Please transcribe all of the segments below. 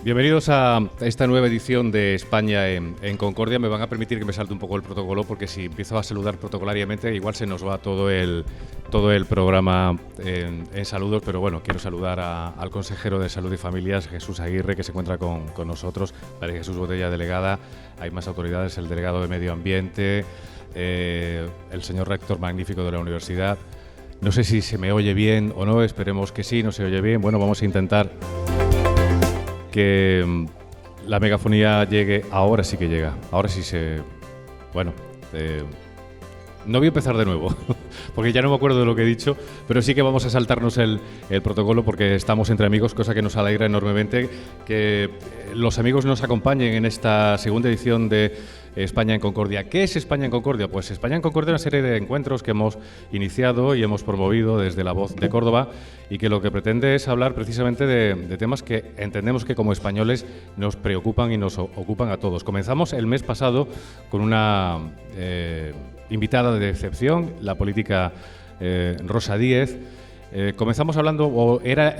Bienvenidos a esta nueva edición de España en Concordia. Me van a permitir que me salte un poco el protocolo, porque si empiezo a saludar protocolariamente igual se nos va todo el programa en saludos, pero bueno, quiero saludar al consejero de Salud y Familias, Jesús Aguirre, que se encuentra con nosotros, María Jesús Botella, delegada, hay más autoridades, el delegado de Medio Ambiente, el señor rector magnífico de la universidad. No sé si se me oye bien o no, esperemos que sí, no se oye bien. Bueno, vamos a intentar que la megafonía llegue. Ahora sí que llega, ahora sí se... Bueno, no voy a empezar de nuevo, porque ya no me acuerdo de lo que he dicho, pero sí que vamos a saltarnos el protocolo, porque estamos entre amigos, cosa que nos alegra enormemente que los amigos nos acompañen en esta segunda edición de España en Concordia. ¿Qué es España en Concordia? Pues España en Concordia es una serie de encuentros que hemos iniciado y hemos promovido desde La Voz de Córdoba, y que lo que pretende es hablar precisamente de temas que entendemos que como españoles nos preocupan y nos ocupan a todos. Comenzamos el mes pasado con una invitada de excepción, la política Rosa Díez. Comenzamos hablando, o era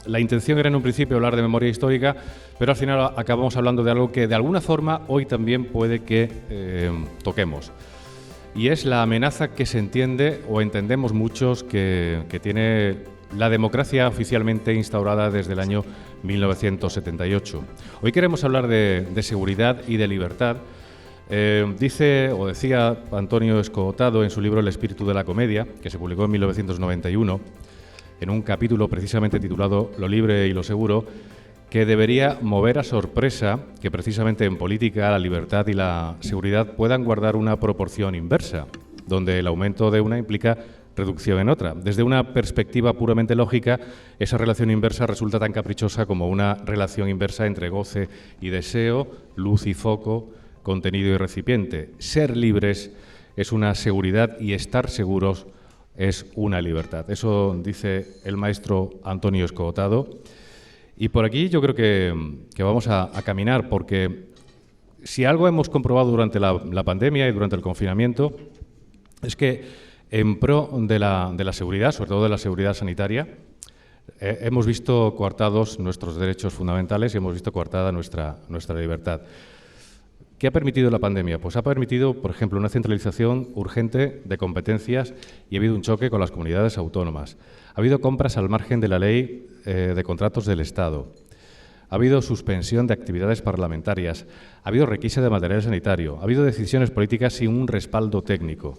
la intención era en un principio hablar de memoria histórica, pero al final acabamos hablando de algo que de alguna forma hoy también puede que toquemos. Y es la amenaza que se entiende o entendemos muchos que tiene la democracia oficialmente instaurada desde el año 1978. Hoy queremos hablar de seguridad y de libertad. Dice o decía Antonio Escootado en su libro El espíritu de la comedia, que se publicó en 1991, en un capítulo precisamente titulado Lo libre y lo seguro, que debería mover a sorpresa que precisamente en política la libertad y la seguridad puedan guardar una proporción inversa, donde el aumento de una implica reducción en otra. Desde una perspectiva puramente lógica, esa relación inversa resulta tan caprichosa como una relación inversa entre goce y deseo, luz y foco, contenido y recipiente. Ser libres es una seguridad y estar seguros es una libertad. Eso dice el maestro Antonio Escootado. Y por aquí yo creo que vamos a caminar, porque si algo hemos comprobado durante la pandemia y durante el confinamiento es que en pro de la seguridad, sobre todo de la seguridad sanitaria, hemos visto coartados nuestros derechos fundamentales y hemos visto coartada nuestra libertad. ¿Qué ha permitido la pandemia? Pues ha permitido, por ejemplo, una centralización urgente de competencias y ha habido un choque con las comunidades autónomas. Ha habido compras al margen de la ley de contratos del Estado. Ha habido suspensión de actividades parlamentarias. Ha habido requisa de material sanitario. Ha habido decisiones políticas sin un respaldo técnico.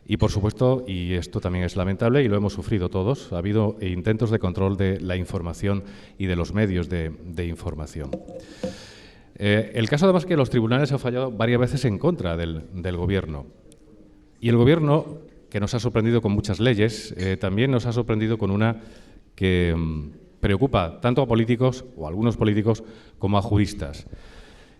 Y, por supuesto, y esto también es lamentable y lo hemos sufrido todos, ha habido intentos de control de la información y de los medios de información. El caso, además, que los tribunales han fallado varias veces en contra del Gobierno. Y el Gobierno, que nos ha sorprendido con muchas leyes, también nos ha sorprendido con una que preocupa tanto a políticos, o a algunos políticos, como a juristas.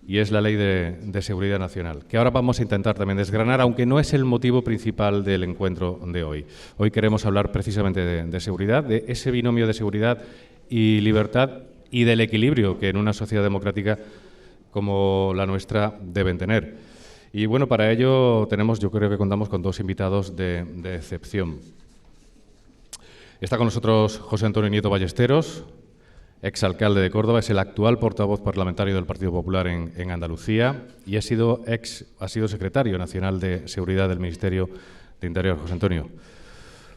Y es la Ley de Seguridad Nacional, que ahora vamos a intentar también desgranar, aunque no es el motivo principal del encuentro de hoy. Hoy queremos hablar precisamente de seguridad, de ese binomio de seguridad y libertad y del equilibrio que en una sociedad democrática como la nuestra deben tener. Y bueno, para ello yo creo que contamos con dos invitados de excepción. Está con nosotros José Antonio Nieto Ballesteros, exalcalde de Córdoba, es el actual portavoz parlamentario del Partido Popular en Andalucía y ha sido secretario nacional de Seguridad del Ministerio de Interior. José Antonio,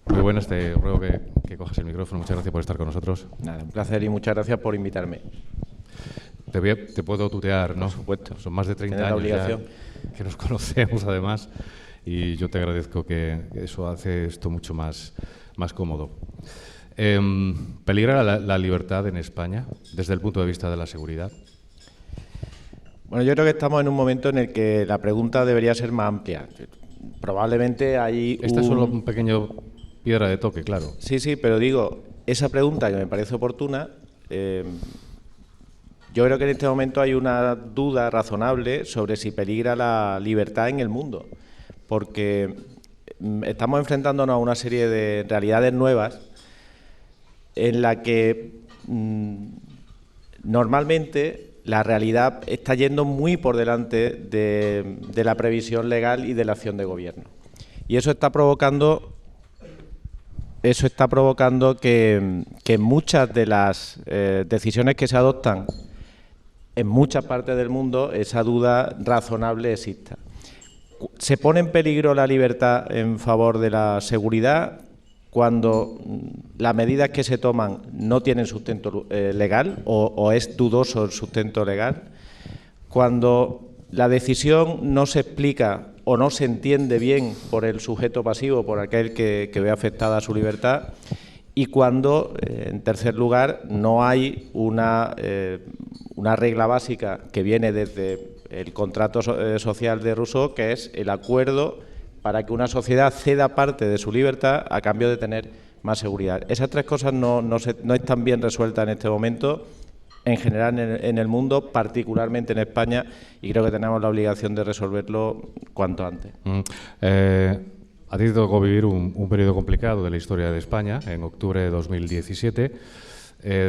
muy buenas, te ruego que cojas el micrófono. Muchas gracias por estar con nosotros. Nada, un placer y muchas gracias por invitarme. Te puedo tutear, ¿no? Por supuesto. Son más de 30 años ya que nos conocemos, además, y yo te agradezco que eso hace esto mucho más cómodo. ¿Peligra la libertad en España desde el punto de vista de la seguridad? Bueno, yo creo que estamos en un momento en el que la pregunta debería ser más amplia. Probablemente hay Esta es solo un pequeño piedra de toque, claro. Sí, pero digo, esa pregunta que me parece oportuna, yo creo que en este momento hay una duda razonable sobre si peligra la libertad en el mundo, porque estamos enfrentándonos a una serie de realidades nuevas en la que normalmente la realidad está yendo muy por delante de la previsión legal y de la acción de gobierno. Y eso está provocando eso está provocando que muchas de las decisiones que se adoptan en muchas partes del mundo, esa duda razonable exista. ¿Se pone en peligro la libertad en favor de la seguridad cuando las medidas que se toman no tienen sustento legal o es dudoso el sustento legal? Cuando la decisión no se explica o no se entiende bien por el sujeto pasivo, por aquel que ve afectada su libertad, y cuando, en tercer lugar, no hay una regla básica que viene desde el contrato social de Rousseau, que es el acuerdo para que una sociedad ceda parte de su libertad a cambio de tener más seguridad. Esas tres cosas no están bien resueltas en este momento, en general en el mundo, particularmente en España, y creo que tenemos la obligación de resolverlo cuanto antes. A ti te tocó vivir un periodo complicado de la historia de España, en octubre de 2017,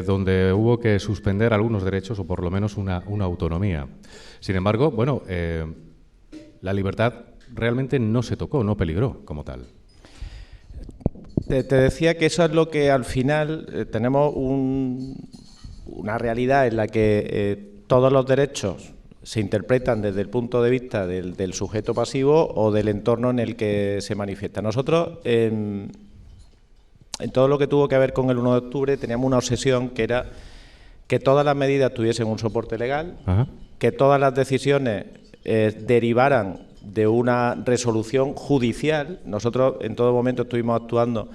donde hubo que suspender algunos derechos o por lo menos una autonomía. Sin embargo, bueno, la libertad realmente no se tocó, no peligró como tal. Te decía que eso es lo que al final tenemos una realidad en la que todos los derechos se interpretan desde el punto de vista del sujeto pasivo o del entorno en el que se manifiesta. Nosotros, en todo lo que tuvo que ver con el 1 de octubre, teníamos una obsesión que era que todas las medidas tuviesen un soporte legal, Ajá. que todas las decisiones derivaran de una resolución judicial. Nosotros en todo momento estuvimos actuando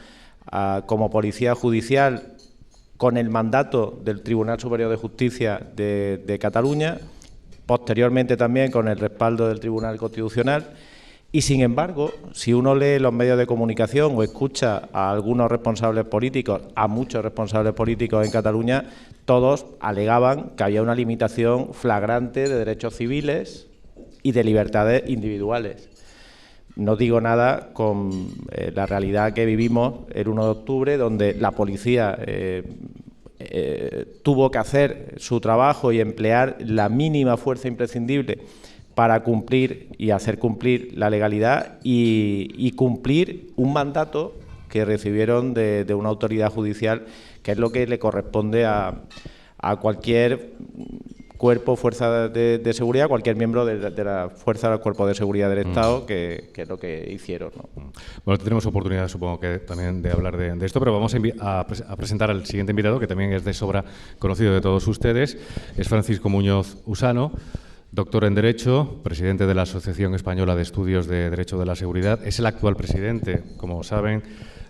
como policía judicial con el mandato del Tribunal Superior de Justicia de Cataluña, posteriormente también con el respaldo del Tribunal Constitucional, y sin embargo, si uno lee los medios de comunicación o escucha a algunos responsables políticos, a muchos responsables políticos en Cataluña, todos alegaban que había una limitación flagrante de derechos civiles y de libertades individuales. No digo nada con la realidad que vivimos el 1 de octubre, donde la policía tuvo que hacer su trabajo y emplear la mínima fuerza imprescindible para cumplir y hacer cumplir la legalidad y cumplir un mandato que recibieron de una autoridad judicial, que es lo que le corresponde a cualquier cuerpo, fuerza de seguridad, cualquier miembro de la fuerza del cuerpo de seguridad del Estado, que es lo que hicieron, ¿no? Bueno, tendremos oportunidad, supongo que también de hablar de esto, pero vamos a presentar al siguiente invitado, que también es de sobra conocido de todos ustedes. Es Francisco Muñoz Usano, doctor en Derecho, presidente de la Asociación Española de Estudios de Derecho de la Seguridad. Es el actual presidente, como saben,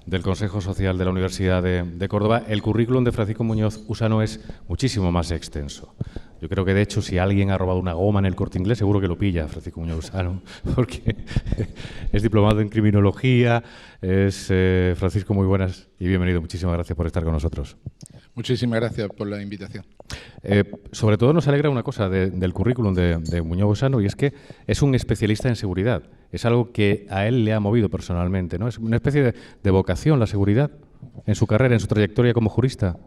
del Consejo Social de la Universidad de Córdoba. El currículum de Francisco Muñoz Usano es muchísimo más extenso. Yo creo que, de hecho, si alguien ha robado una goma en el Corte Inglés, seguro que lo pilla Francisco Muñoz Usano, porque es diplomado en criminología. Francisco, muy buenas y bienvenido. Muchísimas gracias por estar con nosotros. Muchísimas gracias por la invitación. Sobre todo nos alegra una cosa del currículum de Muñoz Usano, y es que es un especialista en seguridad. Es algo que a él le ha movido personalmente, ¿no? Es una especie de vocación la seguridad en su carrera, en su trayectoria como jurista.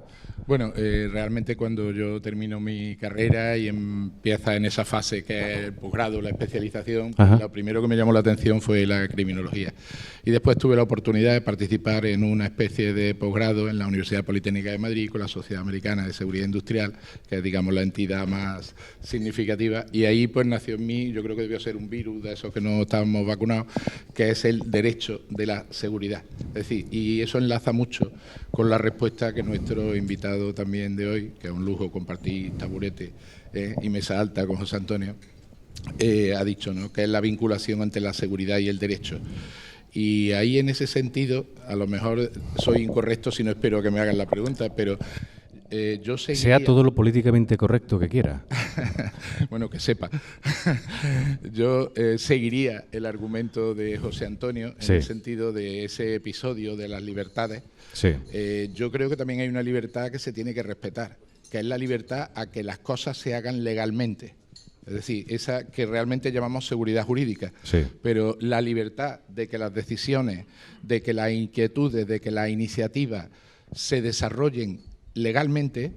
Bueno, realmente cuando yo termino mi carrera y empieza en esa fase que es el posgrado, la especialización, pues lo primero que me llamó la atención fue la criminología. Y después tuve la oportunidad de participar en una especie de posgrado en la Universidad Politécnica de Madrid con la Sociedad Americana de Seguridad Industrial, que es, digamos, la entidad más significativa. Y ahí pues nació en mí, yo creo que debió ser un virus de esos que no estábamos vacunados, que es el derecho de la seguridad. Es decir, y eso enlaza mucho con la respuesta que nuestro invitado también de hoy, que es un lujo compartir taburete y mesa alta con José Antonio, ha dicho, ¿no?, que es la vinculación entre la seguridad y el derecho. Y ahí, en ese sentido, a lo mejor soy incorrecto si no espero que me hagan la pregunta, pero yo seguiría... Sea todo lo políticamente correcto que quiera. Bueno, que sepa. Yo seguiría el argumento de José Antonio en el sentido de ese episodio de las libertades. Sí. Yo creo que también hay una libertad que se tiene que respetar, que es la libertad a que las cosas se hagan legalmente. Es decir, esa que realmente llamamos seguridad jurídica. Sí. Pero la libertad de que las decisiones, de que las inquietudes, de que las iniciativas se desarrollen legalmente,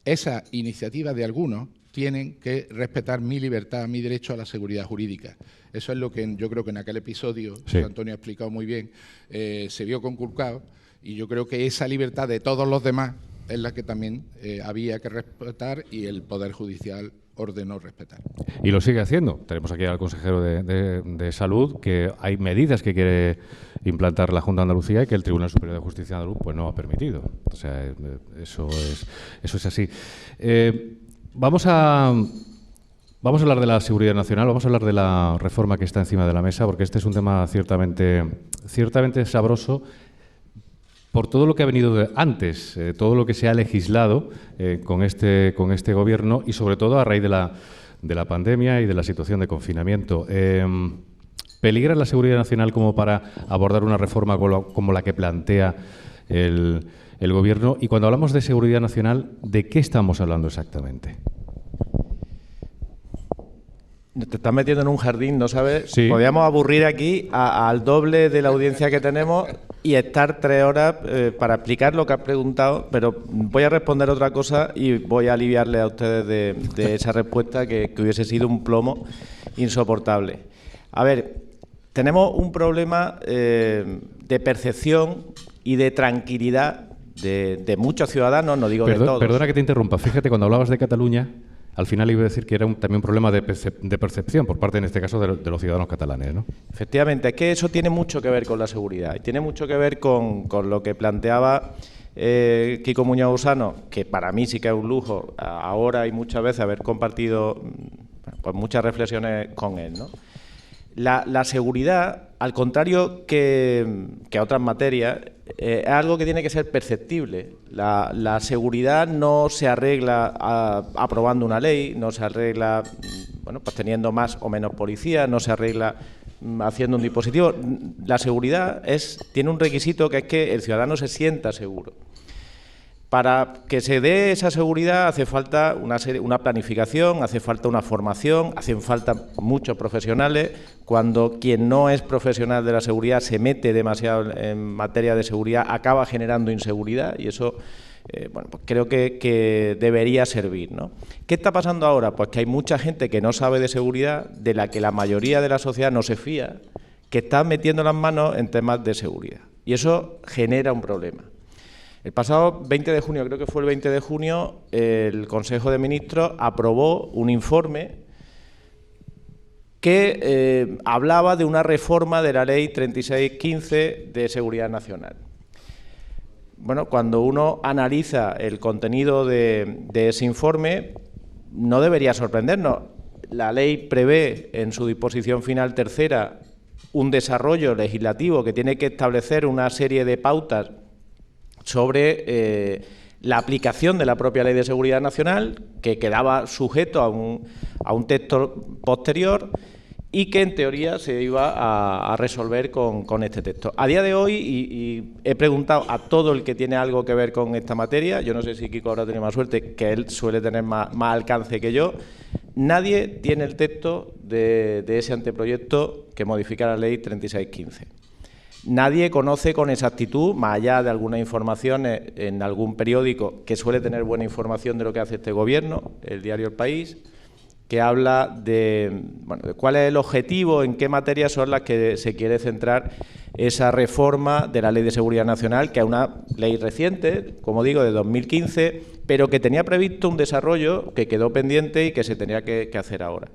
esa iniciativa de algunos tienen que respetar mi libertad, mi derecho a la seguridad jurídica. Eso es lo que yo creo que en aquel episodio, José Antonio ha explicado muy bien, se vio conculcado, Y yo creo que esa libertad de todos los demás es la que también había que respetar y el Poder Judicial ordenó respetar. Y lo sigue haciendo. Tenemos aquí al consejero de Salud, que hay medidas que quiere implantar la Junta de Andalucía y que el Tribunal Superior de Justicia de Andaluz pues no ha permitido. O sea, eso es así. Vamos a hablar de la seguridad nacional, vamos a hablar de la reforma que está encima de la mesa, porque este es un tema ciertamente sabroso por todo lo que ha venido antes, todo lo que se ha legislado con este Gobierno y sobre todo a raíz de la pandemia y de la situación de confinamiento. ¿Peligra la seguridad nacional como para abordar una reforma como la que plantea el Gobierno? Y cuando hablamos de seguridad nacional, ¿de qué estamos hablando exactamente? Te estás metiendo en un jardín, ¿no sabes? Sí. Podríamos aburrir aquí al doble de la audiencia que tenemos y estar 3 horas para explicar lo que has preguntado, pero voy a responder otra cosa y voy a aliviarle a ustedes de esa respuesta que hubiese sido un plomo insoportable. A ver, tenemos un problema de percepción y de tranquilidad de muchos ciudadanos, no digo de todos. Perdona que te interrumpa. Fíjate, cuando hablabas de Cataluña, al final iba a decir que era también un problema de percepción por parte, en este caso, de los ciudadanos catalanes, ¿no? Efectivamente, es que eso tiene mucho que ver con la seguridad y tiene mucho que ver con lo que planteaba Quico Muñoz Usano, que para mí sí que es un lujo ahora y muchas veces haber compartido pues muchas reflexiones con él, ¿no? La seguridad, al contrario que otras materias, es algo que tiene que ser perceptible. La seguridad no se arregla aprobando una ley, no se arregla pues teniendo más o menos policías, no se arregla haciendo un dispositivo. La seguridad tiene un requisito, que es que el ciudadano se sienta seguro. Para que se dé esa seguridad hace falta una planificación, hace falta una formación, hacen falta muchos profesionales. Cuando quien no es profesional de la seguridad se mete demasiado en materia de seguridad, acaba generando inseguridad y eso pues creo que debería servir, ¿no? ¿Qué está pasando ahora? Pues que hay mucha gente que no sabe de seguridad, de la que la mayoría de la sociedad no se fía, que está metiendo las manos en temas de seguridad y eso genera un problema. El pasado 20 de junio, creo que fue el 20 de junio, el Consejo de Ministros aprobó un informe que hablaba de una reforma de la Ley 3615 de Seguridad Nacional. Bueno, cuando uno analiza el contenido de ese informe, no debería sorprendernos. La ley prevé en su disposición final tercera un desarrollo legislativo que tiene que establecer una serie de pautas sobre la aplicación de la propia Ley de Seguridad Nacional, que quedaba sujeto a un texto posterior y que en teoría se iba a resolver con este texto. A día de hoy, y he preguntado a todo el que tiene algo que ver con esta materia, yo no sé si Quico habrá tenido más suerte, que él suele tener más alcance que yo, nadie tiene el texto de ese anteproyecto que modifica la Ley 3615. Nadie conoce con exactitud, más allá de algunas informaciones en algún periódico que suele tener buena información de lo que hace este Gobierno, el diario El País, que habla de cuál es el objetivo, en qué materias son las que se quiere centrar esa reforma de la Ley de Seguridad Nacional, que es una ley reciente, como digo, de 2015, pero que tenía previsto un desarrollo que quedó pendiente y que se tenía que hacer ahora.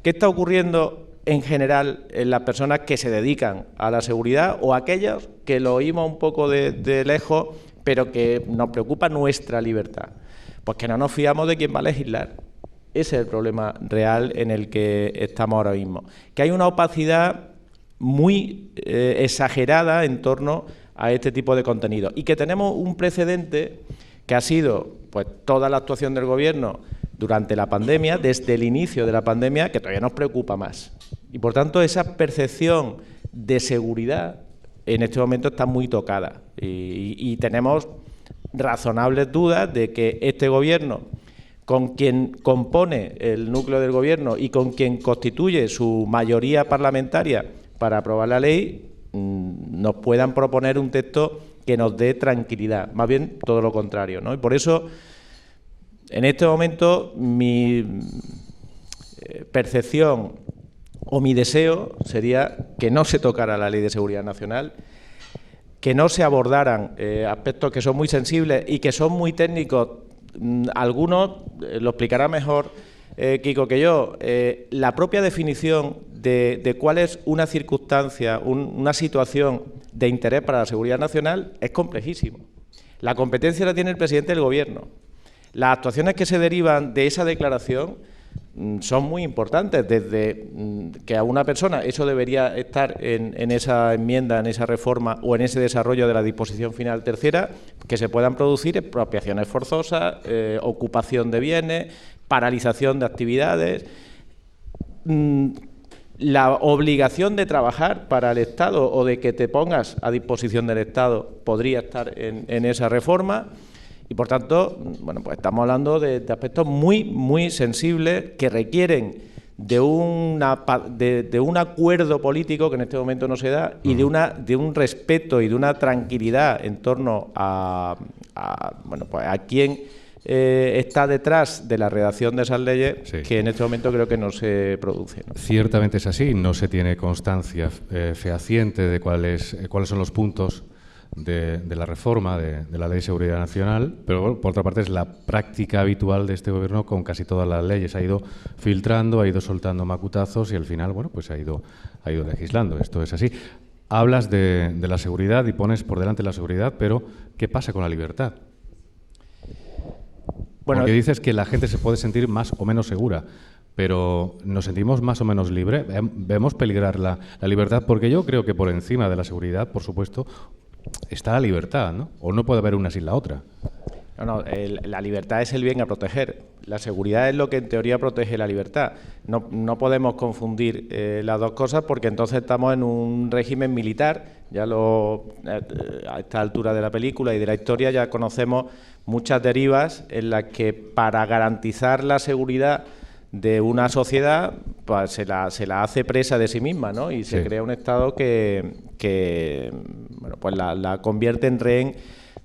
¿Qué está ocurriendo en general en las personas que se dedican a la seguridad o aquellas que lo oímos un poco de lejos, pero que nos preocupa nuestra libertad? Pues que no nos fiamos de quién va a legislar. Ese es el problema real en el que estamos ahora mismo. Que hay una opacidad muy exagerada en torno a este tipo de contenido y que tenemos un precedente que ha sido pues toda la actuación del Gobierno durante la pandemia, desde el inicio de la pandemia, que todavía nos preocupa más. Y, por tanto, esa percepción de seguridad en este momento está muy tocada y tenemos razonables dudas de que este Gobierno, con quien compone el núcleo del Gobierno y con quien constituye su mayoría parlamentaria para aprobar la ley, nos puedan proponer un texto que nos dé tranquilidad, más bien todo lo contrario, ¿no? Y por eso, en este momento, mi percepción o mi deseo sería que no se tocara la Ley de Seguridad Nacional, que no se abordaran aspectos que son muy sensibles y que son muy técnicos. Algunos lo explicará mejor Kiko que yo. La propia definición de cuál es una circunstancia, una situación de interés para la seguridad nacional es complejísimo. La competencia la tiene el presidente del Gobierno. Las actuaciones que se derivan de esa declaración son muy importantes, desde que a una persona eso debería estar en esa enmienda, en esa reforma o en ese desarrollo de la disposición final tercera, que se puedan producir expropiaciones forzosas, ocupación de bienes, paralización de actividades, la obligación de trabajar para el Estado o de que te pongas a disposición del Estado podría estar en esa reforma. Y, por tanto, bueno, pues estamos hablando de aspectos muy sensibles que requieren de un acuerdo político que en este momento no se da y de un respeto y de una tranquilidad en torno a quién está detrás de la redacción de esas leyes, sí, que en este momento creo que no se produce, ¿no? Ciertamente es así, no se tiene constancia fehaciente de cuáles son los puntos de la reforma de la Ley de Seguridad Nacional, pero bueno, por otra parte es la práctica habitual de este Gobierno con casi todas las leyes. Ha ido filtrando, ha ido soltando macutazos y al final, bueno, pues ha ido legislando. Esto es así. Hablas de la seguridad y pones por delante la seguridad, pero ¿qué pasa con la libertad? Bueno, porque dices que la gente se puede sentir más o menos segura, pero ¿nos sentimos más o menos libres? ¿Vemos peligrar la libertad? Porque yo creo que por encima de la seguridad, por supuesto, está la libertad, ¿no? O no puede haber una sin la otra. No, la libertad es el bien a proteger. La seguridad es lo que en teoría protege la libertad. No podemos confundir las dos cosas, porque entonces estamos en un régimen militar. A esta altura de la película y de la historia ya conocemos muchas derivas en las que para garantizar la seguridad de una sociedad pues se la hace presa de sí misma, ¿no? Y se crea un Estado que bueno, pues la convierte en rehén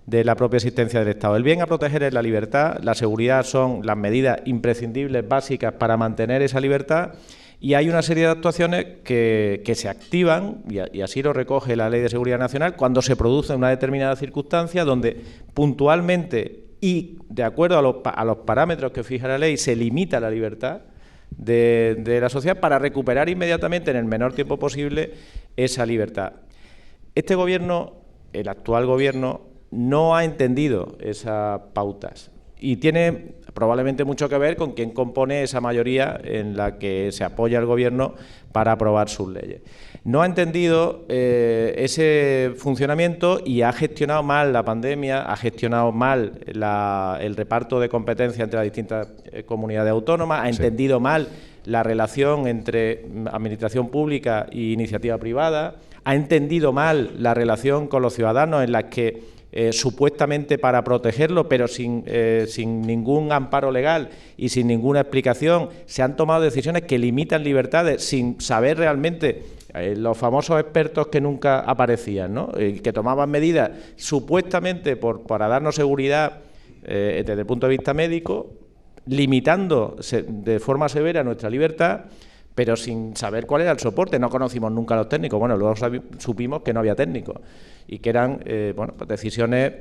de la propia existencia del Estado. El bien a proteger es la libertad, la seguridad son las medidas imprescindibles, básicas para mantener esa libertad, y hay una serie de actuaciones que se activan, y así lo recoge la Ley de Seguridad Nacional, cuando se produce una determinada circunstancia donde puntualmente y de acuerdo a los parámetros que fija la ley se limita la libertad de la sociedad para recuperar inmediatamente en el menor tiempo posible esa libertad. Este Gobierno, el actual Gobierno, no ha entendido esas pautas y tiene probablemente mucho que ver con quién compone esa mayoría en la que se apoya el Gobierno para aprobar sus leyes. No ha entendido ese funcionamiento y ha gestionado mal la pandemia, ha gestionado mal el reparto de competencias entre las distintas comunidades autónomas, ha entendido mal la relación entre administración pública e iniciativa privada, ha entendido mal la relación con los ciudadanos en las que supuestamente para protegerlo, pero sin ningún amparo legal y sin ninguna explicación, se han tomado decisiones que limitan libertades sin saber realmente, los famosos expertos que nunca aparecían, ¿no? Que tomaban medidas supuestamente para darnos seguridad desde el punto de vista médico, limitando de forma severa nuestra libertad, pero sin saber cuál era el soporte. No conocimos nunca a los técnicos. Bueno, luego supimos que no había técnicos y que eran pues decisiones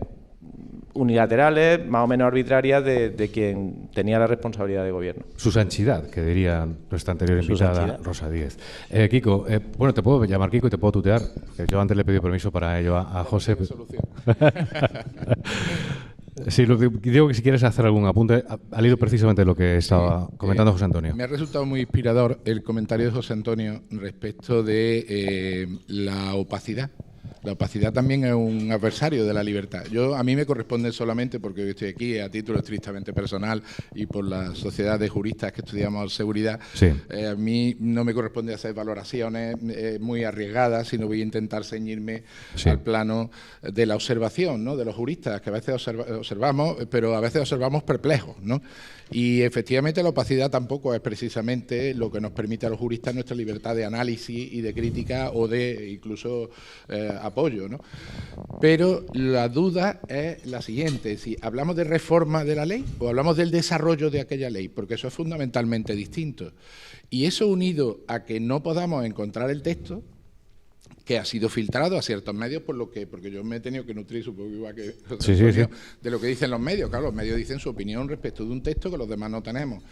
unilaterales, más o menos arbitrarias, de quien tenía la responsabilidad de gobierno. Su sanchidad, que diría nuestra anterior invitada, Rosa Díez. Kiko, bueno, te puedo llamar Kiko y te puedo tutear, que yo antes le he pedido permiso para ello a José. Sí, digo que si quieres hacer algún apunte al hilo precisamente de lo que estaba comentando José Antonio. Me ha resultado muy inspirador el comentario de José Antonio respecto de la opacidad. La opacidad también es un adversario de la libertad. A mí me corresponde solamente, porque hoy estoy aquí a título estrictamente personal y por la sociedad de juristas que estudiamos seguridad, a mí no me corresponde hacer valoraciones muy arriesgadas, sino voy a intentar ceñirme al plano de la observación, ¿no? De los juristas, que a veces observamos, pero a veces observamos perplejos, ¿no? Y efectivamente la opacidad tampoco es precisamente lo que nos permite a los juristas nuestra libertad de análisis y de crítica o de incluso apoyo, ¿no? Pero la duda es la siguiente: si hablamos de reforma de la ley o hablamos del desarrollo de aquella ley, porque eso es fundamentalmente distinto. Y eso unido a que no podamos encontrar el texto, que ha sido filtrado a ciertos medios porque yo me he tenido que nutrir, supongo igual que sí. de lo que dicen los medios. Claro, los medios dicen su opinión respecto de un texto que los demás no tenemos.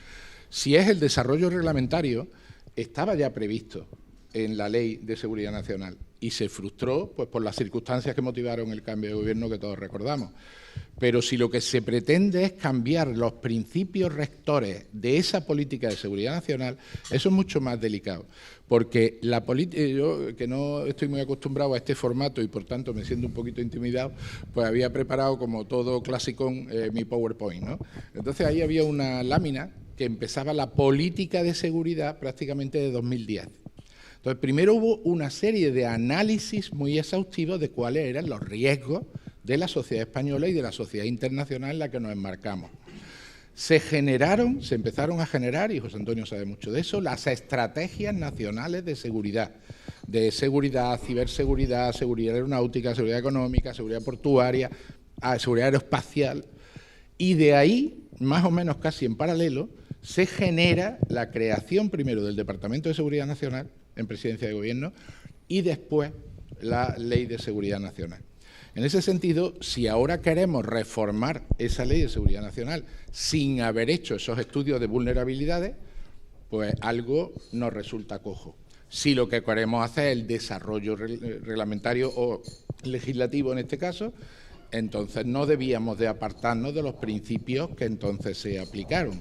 Si es el desarrollo reglamentario, estaba ya previsto en la Ley de Seguridad Nacional y se frustró pues por las circunstancias que motivaron el cambio de gobierno que todos recordamos. Pero si lo que se pretende es cambiar los principios rectores de esa política de seguridad nacional, eso es mucho más delicado. Porque yo, que no estoy muy acostumbrado a este formato y por tanto me siento un poquito intimidado, pues había preparado como todo clasicón mi PowerPoint, ¿no? Entonces ahí había una lámina que empezaba la política de seguridad prácticamente de 2010. Entonces primero hubo una serie de análisis muy exhaustivos de cuáles eran los riesgos de la sociedad española y de la sociedad internacional en la que nos enmarcamos. Se empezaron a generar, y José Antonio sabe mucho de eso, las estrategias nacionales de seguridad, ciberseguridad, seguridad aeronáutica, seguridad económica, seguridad portuaria, seguridad aeroespacial, y de ahí, más o menos casi en paralelo, se genera la creación primero del Departamento de Seguridad Nacional en Presidencia de Gobierno y después la Ley de Seguridad Nacional. En ese sentido, si ahora queremos reformar esa Ley de Seguridad Nacional sin haber hecho esos estudios de vulnerabilidades, pues algo nos resulta cojo. Si lo que queremos hacer es el desarrollo reglamentario o legislativo en este caso, entonces no debíamos de apartarnos de los principios que entonces se aplicaron.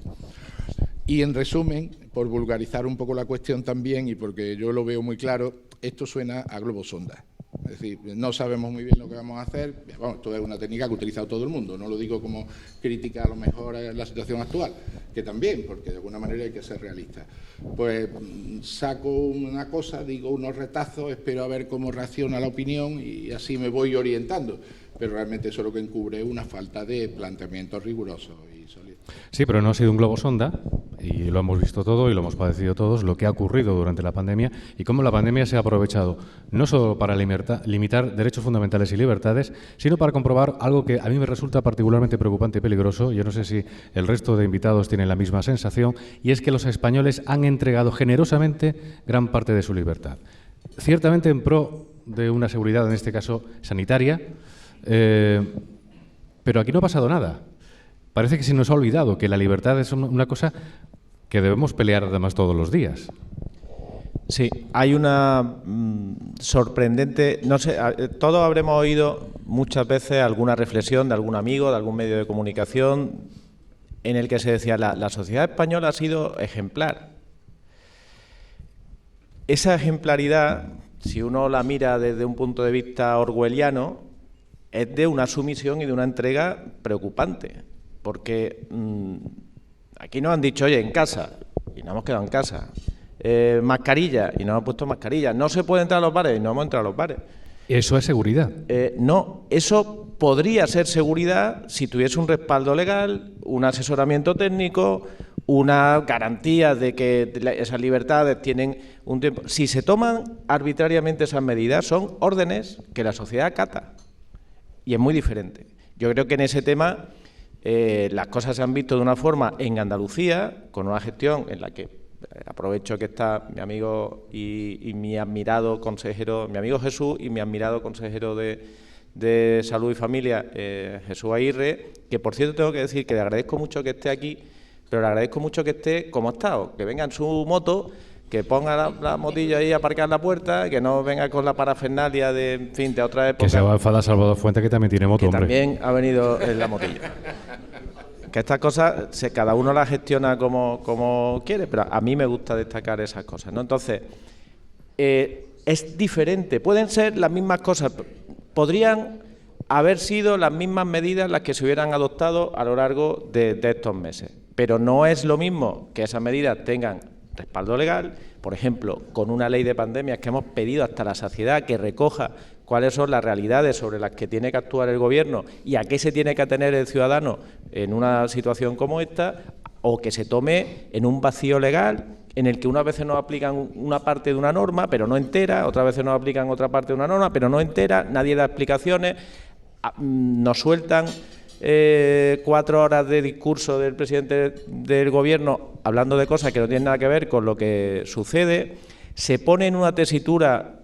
Y en resumen, por vulgarizar un poco la cuestión también y porque yo lo veo muy claro, esto suena a globos sonda. Es decir, no sabemos muy bien lo que vamos a hacer. Bueno, esto es una técnica que ha utilizado todo el mundo, no lo digo como crítica a lo mejor a la situación actual, que también, porque de alguna manera hay que ser realista. Pues saco una cosa, digo unos retazos, espero a ver cómo reacciona la opinión y así me voy orientando. Pero realmente eso lo que encubre es una falta de planteamiento riguroso y sólido. Sí, pero no ha sido un globo sonda, y lo hemos visto todo y lo hemos padecido todos, lo que ha ocurrido durante la pandemia y cómo la pandemia se ha aprovechado no solo para limitar derechos fundamentales y libertades, sino para comprobar algo que a mí me resulta particularmente preocupante y peligroso. Yo no sé si el resto de invitados tienen la misma sensación, y es que los españoles han entregado generosamente gran parte de su libertad. Ciertamente en pro de una seguridad, en este caso sanitaria, pero aquí no ha pasado nada. Parece que se nos ha olvidado que la libertad es una cosa que debemos pelear además todos los días. Sí, hay una sorprendente, no sé, todos habremos oído muchas veces alguna reflexión de algún amigo, de algún medio de comunicación, en el que se decía la sociedad española ha sido ejemplar. Esa ejemplaridad, si uno la mira desde un punto de vista orwelliano, es de una sumisión y de una entrega preocupante, porque aquí nos han dicho, oye, en casa, y nos hemos quedado en casa, mascarilla, y nos hemos puesto mascarilla, no se puede entrar a los bares, y no hemos entrado a los bares. ¿Eso es seguridad? No, eso podría ser seguridad si tuviese un respaldo legal, un asesoramiento técnico, una garantía de que esas libertades tienen un tiempo. Si se toman arbitrariamente esas medidas, son órdenes que la sociedad acata. Y es muy diferente. Yo creo que en ese tema las cosas se han visto de una forma en Andalucía, con una gestión en la que aprovecho que está mi amigo y mi admirado consejero, mi amigo Jesús y mi admirado consejero de Salud y Familia, Jesús Aguirre, que por cierto tengo que decir que le agradezco mucho que esté aquí, pero le agradezco mucho que esté como ha estado, que venga en su moto, que ponga la motilla ahí a aparcar en la puerta, que no venga con la parafernalia de otra época. Que se va a enfadar Salvador Fuente, que también tiene moto, que hombre. También ha venido en la motilla. Que estas cosas, cada uno las gestiona como quiere, pero a mí me gusta destacar esas cosas, ¿no? Entonces, es diferente. Pueden ser las mismas cosas, podrían haber sido las mismas medidas las que se hubieran adoptado a lo largo de estos meses, pero no es lo mismo que esas medidas tengan respaldo legal, por ejemplo, con una ley de pandemias que hemos pedido hasta la saciedad que recoja cuáles son las realidades sobre las que tiene que actuar el Gobierno y a qué se tiene que atener el ciudadano en una situación como esta, o que se tome en un vacío legal en el que unas veces nos aplican una parte de una norma, pero no entera, otras veces nos aplican otra parte de una norma, pero no entera, nadie da explicaciones, nos sueltan 4 horas de discurso del presidente del Gobierno hablando de cosas que no tienen nada que ver con lo que sucede. se pone en una tesitura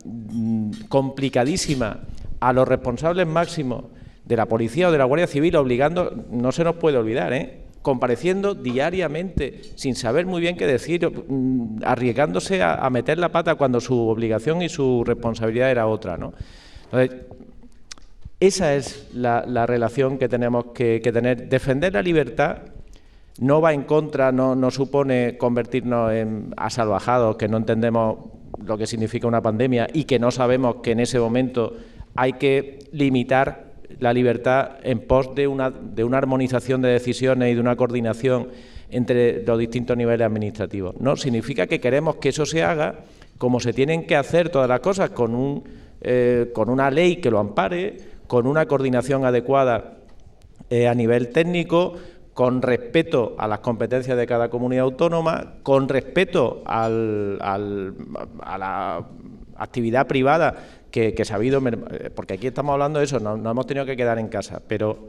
complicadísima a los responsables máximos de la policía o de la Guardia Civil, obligando, no se nos puede olvidar, compareciendo diariamente, sin saber muy bien qué decir, arriesgándose a meter la pata cuando su obligación y su responsabilidad era otra, ¿no? Entonces, esa es la relación que tenemos que tener. Defender la libertad no va en contra, no supone convertirnos en asalvajados, que no entendemos lo que significa una pandemia y que no sabemos que en ese momento hay que limitar la libertad en pos de una armonización de decisiones y de una coordinación entre los distintos niveles administrativos. No, significa que queremos que eso se haga como se tienen que hacer todas las cosas, con una ley que lo ampare, con una coordinación adecuada a nivel técnico, con respeto a las competencias de cada comunidad autónoma, con respeto a la actividad privada que se ha habido, porque aquí estamos hablando de eso, no hemos tenido que quedar en casa, pero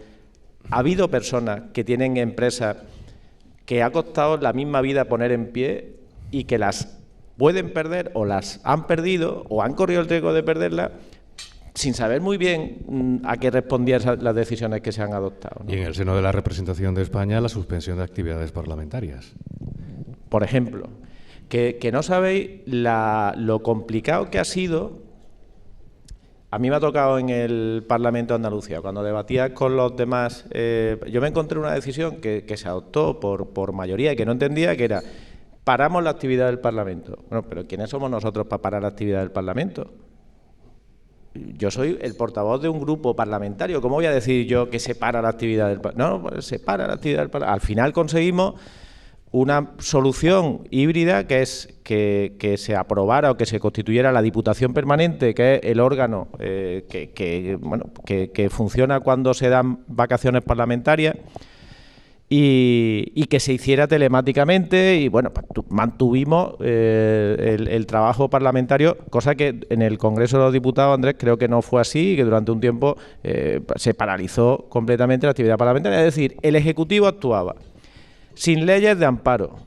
ha habido personas que tienen empresas que ha costado la misma vida poner en pie y que las pueden perder o las han perdido o han corrido el riesgo de perderlas sin saber muy bien a qué respondían las decisiones que se han adoptado, ¿no? Y en el seno de la representación de España, la suspensión de actividades parlamentarias. Por ejemplo, que no sabéis lo complicado que ha sido. A mí me ha tocado en el Parlamento de Andalucía, cuando debatía con los demás, yo me encontré una decisión que se adoptó por mayoría y que no entendía, que era: paramos la actividad del Parlamento. Bueno, pero ¿quiénes somos nosotros para parar la actividad del Parlamento? Yo soy el portavoz de un grupo parlamentario. ¿Cómo voy a decir yo que se para la actividad del Parlamento? No, pues se para la actividad del Parlamento. Al final conseguimos una solución híbrida, que es que se aprobara o que se constituyera la Diputación Permanente, que es el órgano que funciona cuando se dan vacaciones parlamentarias, y que se hiciera telemáticamente, y bueno, pues mantuvimos el trabajo parlamentario, cosa que en el Congreso de los Diputados, Andrés, creo que no fue así, y que durante un tiempo se paralizó completamente la actividad parlamentaria. Es decir, el Ejecutivo actuaba sin leyes de amparo,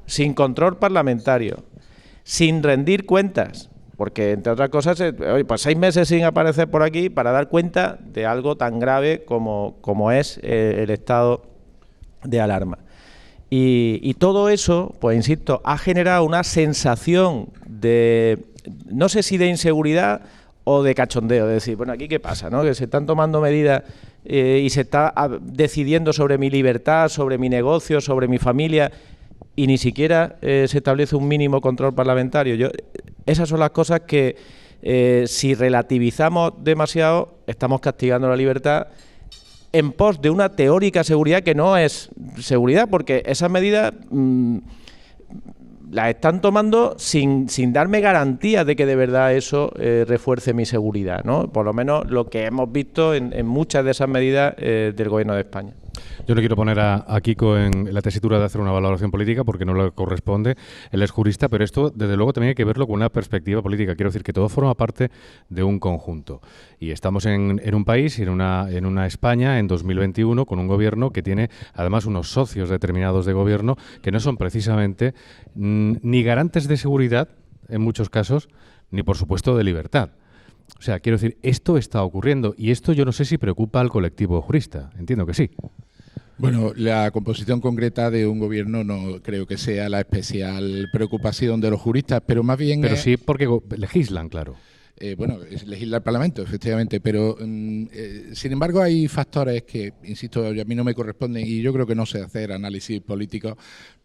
sin control parlamentario, sin rendir cuentas, porque entre otras cosas, pues 6 meses sin aparecer por aquí para dar cuenta de algo tan grave como es el estado de alarma. Y todo eso, pues insisto, ha generado una sensación de, no sé si de inseguridad o de cachondeo, de decir, bueno, aquí qué pasa, ¿no? Que se están tomando medidas y se está decidiendo sobre mi libertad, sobre mi negocio, sobre mi familia, y ni siquiera se establece un mínimo control parlamentario. Esas son las cosas que, si relativizamos demasiado, estamos castigando la libertad en pos de una teórica seguridad que no es seguridad, porque esas medidas las están tomando sin darme garantías de que de verdad eso refuerce mi seguridad, ¿no? Por lo menos lo que hemos visto en muchas de esas medidas del Gobierno de España. Yo no quiero poner a Kiko en la tesitura de hacer una valoración política porque no le corresponde, él es jurista, pero esto desde luego también hay que verlo con una perspectiva política. Quiero decir que todo forma parte de un conjunto y estamos en un país, en una España en 2021 con un gobierno que tiene además unos socios determinados de gobierno que no son precisamente ni garantes de seguridad en muchos casos, ni por supuesto de libertad. O sea, quiero decir, esto está ocurriendo y esto yo no sé si preocupa al colectivo jurista. Entiendo que sí. Bueno, la composición concreta de un gobierno no creo que sea la especial preocupación de los juristas, pero más bien... Pero sí porque legislan, claro. Bueno, es legislar el Parlamento, efectivamente, pero sin embargo hay factores que, insisto, a mí no me corresponden y yo creo que no sé hacer análisis políticos,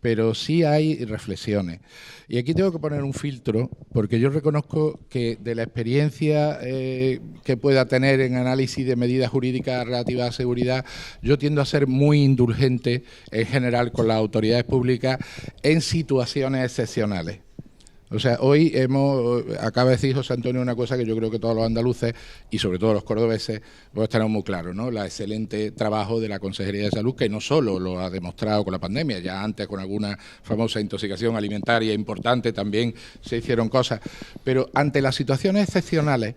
pero sí hay reflexiones. Y aquí tengo que poner un filtro, porque yo reconozco que de la experiencia que pueda tener en análisis de medidas jurídicas relativas a seguridad, yo tiendo a ser muy indulgente en general con las autoridades públicas en situaciones excepcionales. O sea, hoy acaba de decir José Antonio una cosa que yo creo que todos los andaluces y sobre todo los cordobeses pues tenemos muy claro, ¿no? La excelente trabajo de la Consejería de Salud, que no solo lo ha demostrado con la pandemia, ya antes con alguna famosa intoxicación alimentaria importante también se hicieron cosas, pero ante las situaciones excepcionales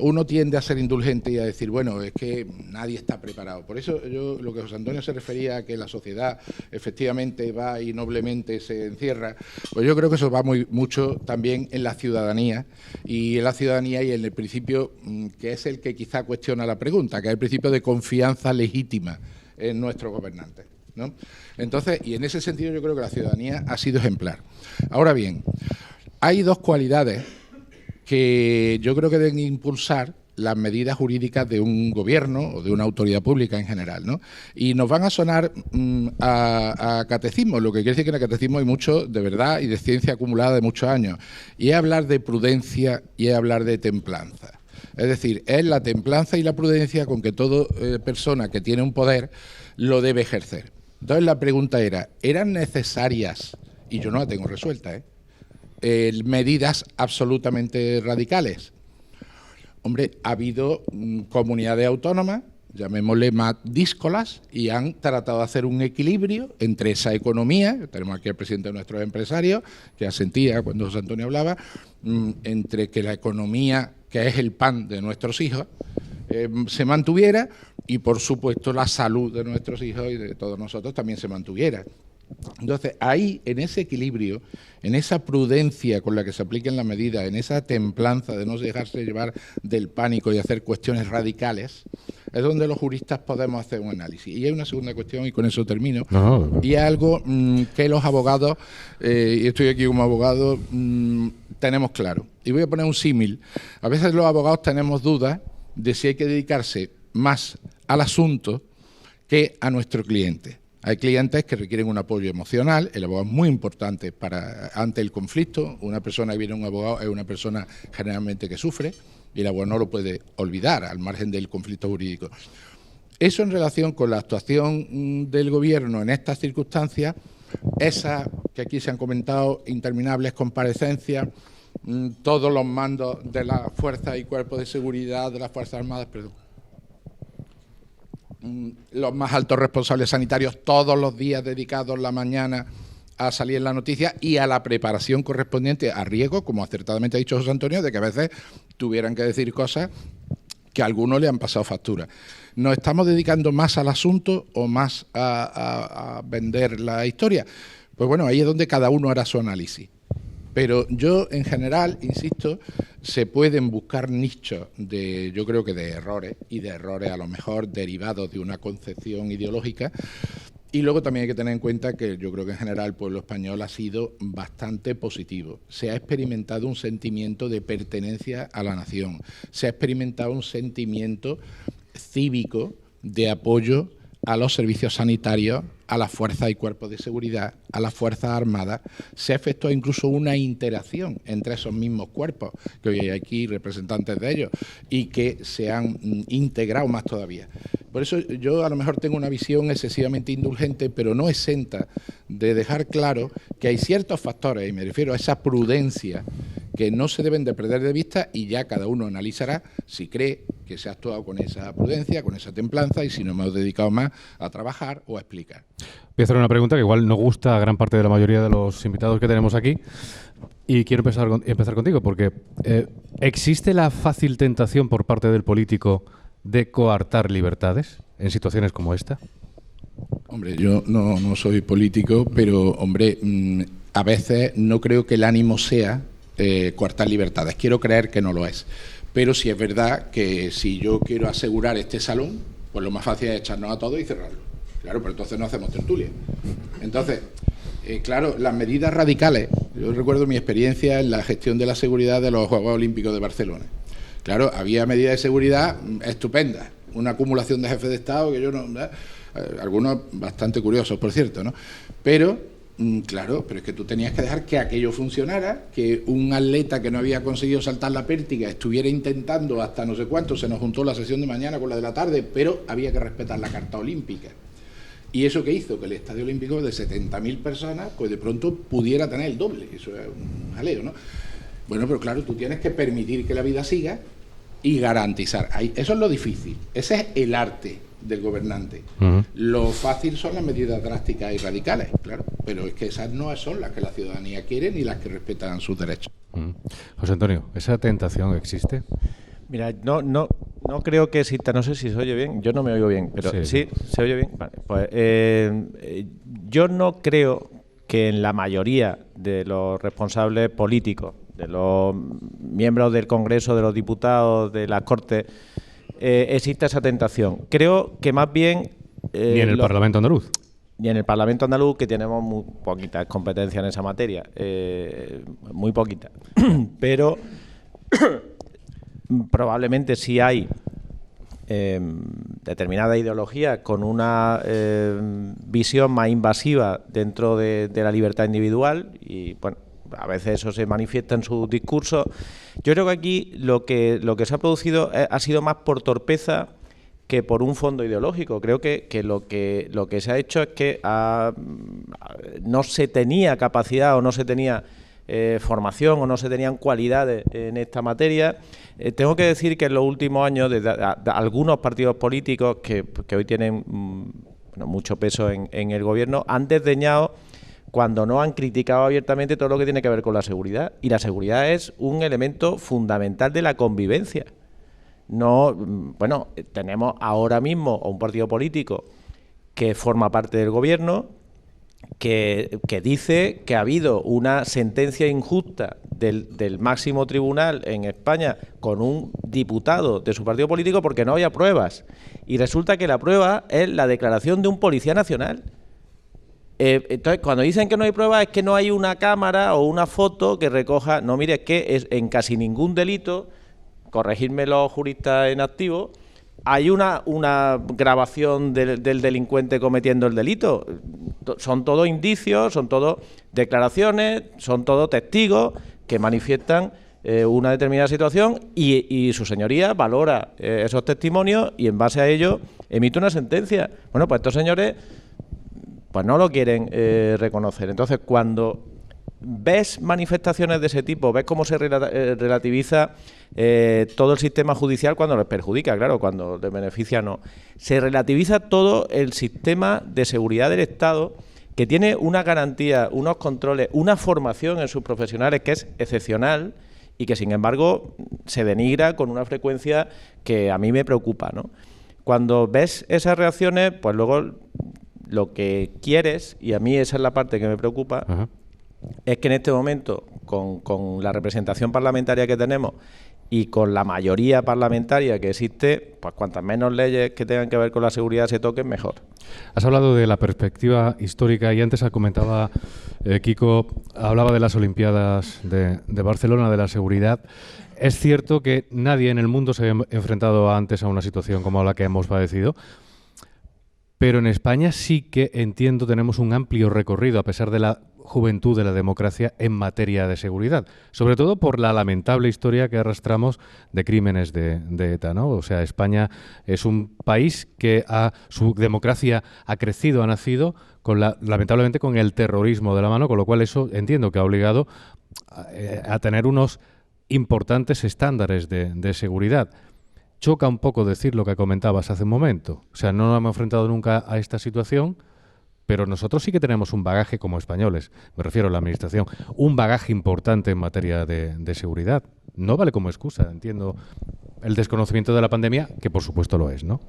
uno tiende a ser indulgente y a decir, bueno, es que nadie está preparado. Por eso yo, lo que José Antonio se refería a que la sociedad efectivamente va y noblemente se encierra, pues yo creo que eso va mucho mucho también en la ciudadanía y en el principio que es el que quizá cuestiona la pregunta, que es el principio de confianza legítima en nuestros gobernantes, ¿no? Entonces, y en ese sentido yo creo que la ciudadanía ha sido ejemplar. Ahora bien, hay dos cualidades que yo creo que deben impulsar las medidas jurídicas de un gobierno o de una autoridad pública en general, ¿no? Y nos van a sonar a catecismo, lo que quiere decir que en el catecismo hay mucho de verdad y de ciencia acumulada de muchos años. Y es hablar de prudencia y es hablar de templanza. Es decir, es la templanza y la prudencia con que toda persona que tiene un poder lo debe ejercer. Entonces la pregunta era, ¿eran necesarias, y yo no la tengo resuelta, medidas absolutamente radicales? Hombre, ha habido comunidades autónomas, llamémosle más díscolas, y han tratado de hacer un equilibrio entre esa economía, tenemos aquí al presidente de nuestros empresarios, que asentía cuando José Antonio hablaba, entre que la economía, que es el pan de nuestros hijos, se mantuviera y, por supuesto, la salud de nuestros hijos y de todos nosotros también se mantuviera. Entonces, ahí, en ese equilibrio, en esa prudencia con la que se apliquen las medidas, en esa templanza de no dejarse llevar del pánico y hacer cuestiones radicales, es donde los juristas podemos hacer un análisis. Y hay una segunda cuestión, y con eso termino, y es algo que los abogados, y estoy aquí como abogado, tenemos claro. Y voy a poner un símil. A veces los abogados tenemos dudas de si hay que dedicarse más al asunto que a nuestro cliente. Hay clientes que requieren un apoyo emocional, el abogado es muy importante ante el conflicto. Una persona que viene a un abogado es una persona generalmente que sufre y el abogado no lo puede olvidar al margen del conflicto jurídico. Eso en relación con la actuación del gobierno en estas circunstancias, esas que aquí se han comentado, interminables comparecencias, todos los mandos de las fuerzas y cuerpos de seguridad de las Fuerzas Armadas, los más altos responsables sanitarios todos los días dedicados la mañana a salir en la noticia y a la preparación correspondiente a riesgo, como acertadamente ha dicho José Antonio, de que a veces tuvieran que decir cosas que a algunos le han pasado factura. ¿Nos estamos dedicando más al asunto o más a vender la historia? Pues bueno, ahí es donde cada uno hará su análisis. Pero yo, en general, insisto, se pueden buscar nichos yo creo que de errores, y de errores a lo mejor derivados de una concepción ideológica. Y luego también hay que tener en cuenta que yo creo que en general el pueblo español ha sido bastante positivo. Se ha experimentado un sentimiento de pertenencia a la nación. Se ha experimentado un sentimiento cívico de apoyo a los servicios sanitarios, a las fuerzas y cuerpos de seguridad, a las Fuerzas Armadas. Se ha efectuado incluso una interacción entre esos mismos cuerpos, que hoy hay aquí representantes de ellos, y que se han integrado más todavía. Por eso yo a lo mejor tengo una visión excesivamente indulgente, pero no exenta de dejar claro que hay ciertos factores, y me refiero a esa prudencia, que no se deben de perder de vista, y ya cada uno analizará si cree que se ha actuado con esa prudencia, con esa templanza, y si no hemos dedicado más a trabajar o a explicar. Voy a hacer una pregunta que igual no gusta a gran parte de la mayoría de los invitados que tenemos aquí, y quiero empezar contigo, porque ¿existe la fácil tentación por parte del político de coartar libertades en situaciones como esta? Hombre, yo no soy político, pero, hombre, a veces no creo que el ánimo sea coartar libertades. Quiero creer que no lo es. Pero sí es verdad que si yo quiero asegurar este salón, pues lo más fácil es echarnos a todos y cerrarlo. Claro, pero entonces no hacemos tertulia. Entonces, claro, las medidas radicales. Yo recuerdo mi experiencia en la gestión de la seguridad de los Juegos Olímpicos de Barcelona. Claro, había medidas de seguridad estupendas. Una acumulación de jefes de Estado que yo no... algunos bastante curiosos, por cierto, ¿no? Pero... claro, pero es que tú tenías que dejar que aquello funcionara, que un atleta que no había conseguido saltar la pértiga estuviera intentando hasta no sé cuánto, se nos juntó la sesión de mañana con la de la tarde, pero había que respetar la Carta Olímpica. ¿Y eso qué hizo? Que el Estadio Olímpico de 70.000 personas, pues de pronto pudiera tener el doble. Eso es un jaleo, ¿no? Bueno, pero claro, tú tienes que permitir que la vida siga y garantizar. Eso es lo difícil, ese es el arte del gobernante. Lo fácil son las medidas drásticas y radicales, claro, pero es que esas no son las que la ciudadanía quiere ni las que respetan sus derechos. José Antonio, ¿esa tentación existe? Mira, no creo que exista, no sé si se oye bien, yo no me oigo bien, pero sí se oye bien. Vale, pues yo no creo que en la mayoría de los responsables políticos, de los miembros del Congreso, de los diputados, de las Cortes, existe esa tentación. Creo que más bien... Ni en el Parlamento andaluz. Y en el Parlamento andaluz, que tenemos muy poquitas competencias en esa materia, muy poquitas. Pero probablemente sí hay determinada ideología con una visión más invasiva dentro de la libertad individual y, bueno, a veces eso se manifiesta en sus discursos. Yo creo que aquí lo que se ha producido ha sido más por torpeza que por un fondo ideológico. Creo que lo que se ha hecho es que no se tenía capacidad o no se tenía formación o no se tenían cualidades en esta materia. Tengo que decir que en los últimos años de algunos partidos políticos que hoy tienen mucho peso en el gobierno han desdeñado, cuando no han criticado abiertamente, todo lo que tiene que ver con la seguridad. Y la seguridad es un elemento fundamental de la convivencia. No, bueno, tenemos ahora mismo un partido político que forma parte del gobierno que dice que ha habido una sentencia injusta del máximo tribunal en España con un diputado de su partido político porque no había pruebas. Y resulta que la prueba es la declaración de un policía nacional. Entonces, cuando dicen que no hay pruebas, es que no hay una cámara o una foto que recoja... No, mire, es que en casi ningún delito... corregirme los juristas en activo, hay una grabación del delincuente cometiendo el delito. Son todos indicios, son todos declaraciones, son todos testigos que manifiestan una determinada situación y su señoría valora esos testimonios y en base a ello emite una sentencia. Bueno, pues estos señores pues no lo quieren reconocer. Entonces, cuando ves manifestaciones de ese tipo, ves cómo se relativiza todo el sistema judicial cuando les perjudica, claro, cuando les beneficia no. Se relativiza todo el sistema de seguridad del Estado, que tiene una garantía, unos controles, una formación en sus profesionales que es excepcional y que, sin embargo, se denigra con una frecuencia que a mí me preocupa, ¿no? Cuando ves esas reacciones, pues luego lo que quieres, y a mí esa es la parte que me preocupa, es que en este momento, con la representación parlamentaria que tenemos y con la mayoría parlamentaria que existe, pues cuantas menos leyes que tengan que ver con la seguridad se toquen, mejor. Has hablado de la perspectiva histórica y antes comentaba, Kiko, hablaba de las Olimpiadas de Barcelona, de la seguridad. Es cierto que nadie en el mundo se había enfrentado antes a una situación como la que hemos padecido, pero en España sí que, entiendo, tenemos un amplio recorrido, a pesar de la juventud de la democracia, en materia de seguridad. Sobre todo por la lamentable historia que arrastramos de crímenes de ETA, ¿no? O sea, España es un país que su democracia ha crecido, ha nacido, lamentablemente con el terrorismo de la mano, con lo cual eso entiendo que ha obligado a tener unos importantes estándares de seguridad. Choca un poco decir lo que comentabas hace un momento. O sea, no nos hemos enfrentado nunca a esta situación, pero nosotros sí que tenemos un bagaje como españoles, me refiero a la Administración, un bagaje importante en materia de seguridad. No vale como excusa, entiendo el desconocimiento de la pandemia, que por supuesto lo es, ¿no?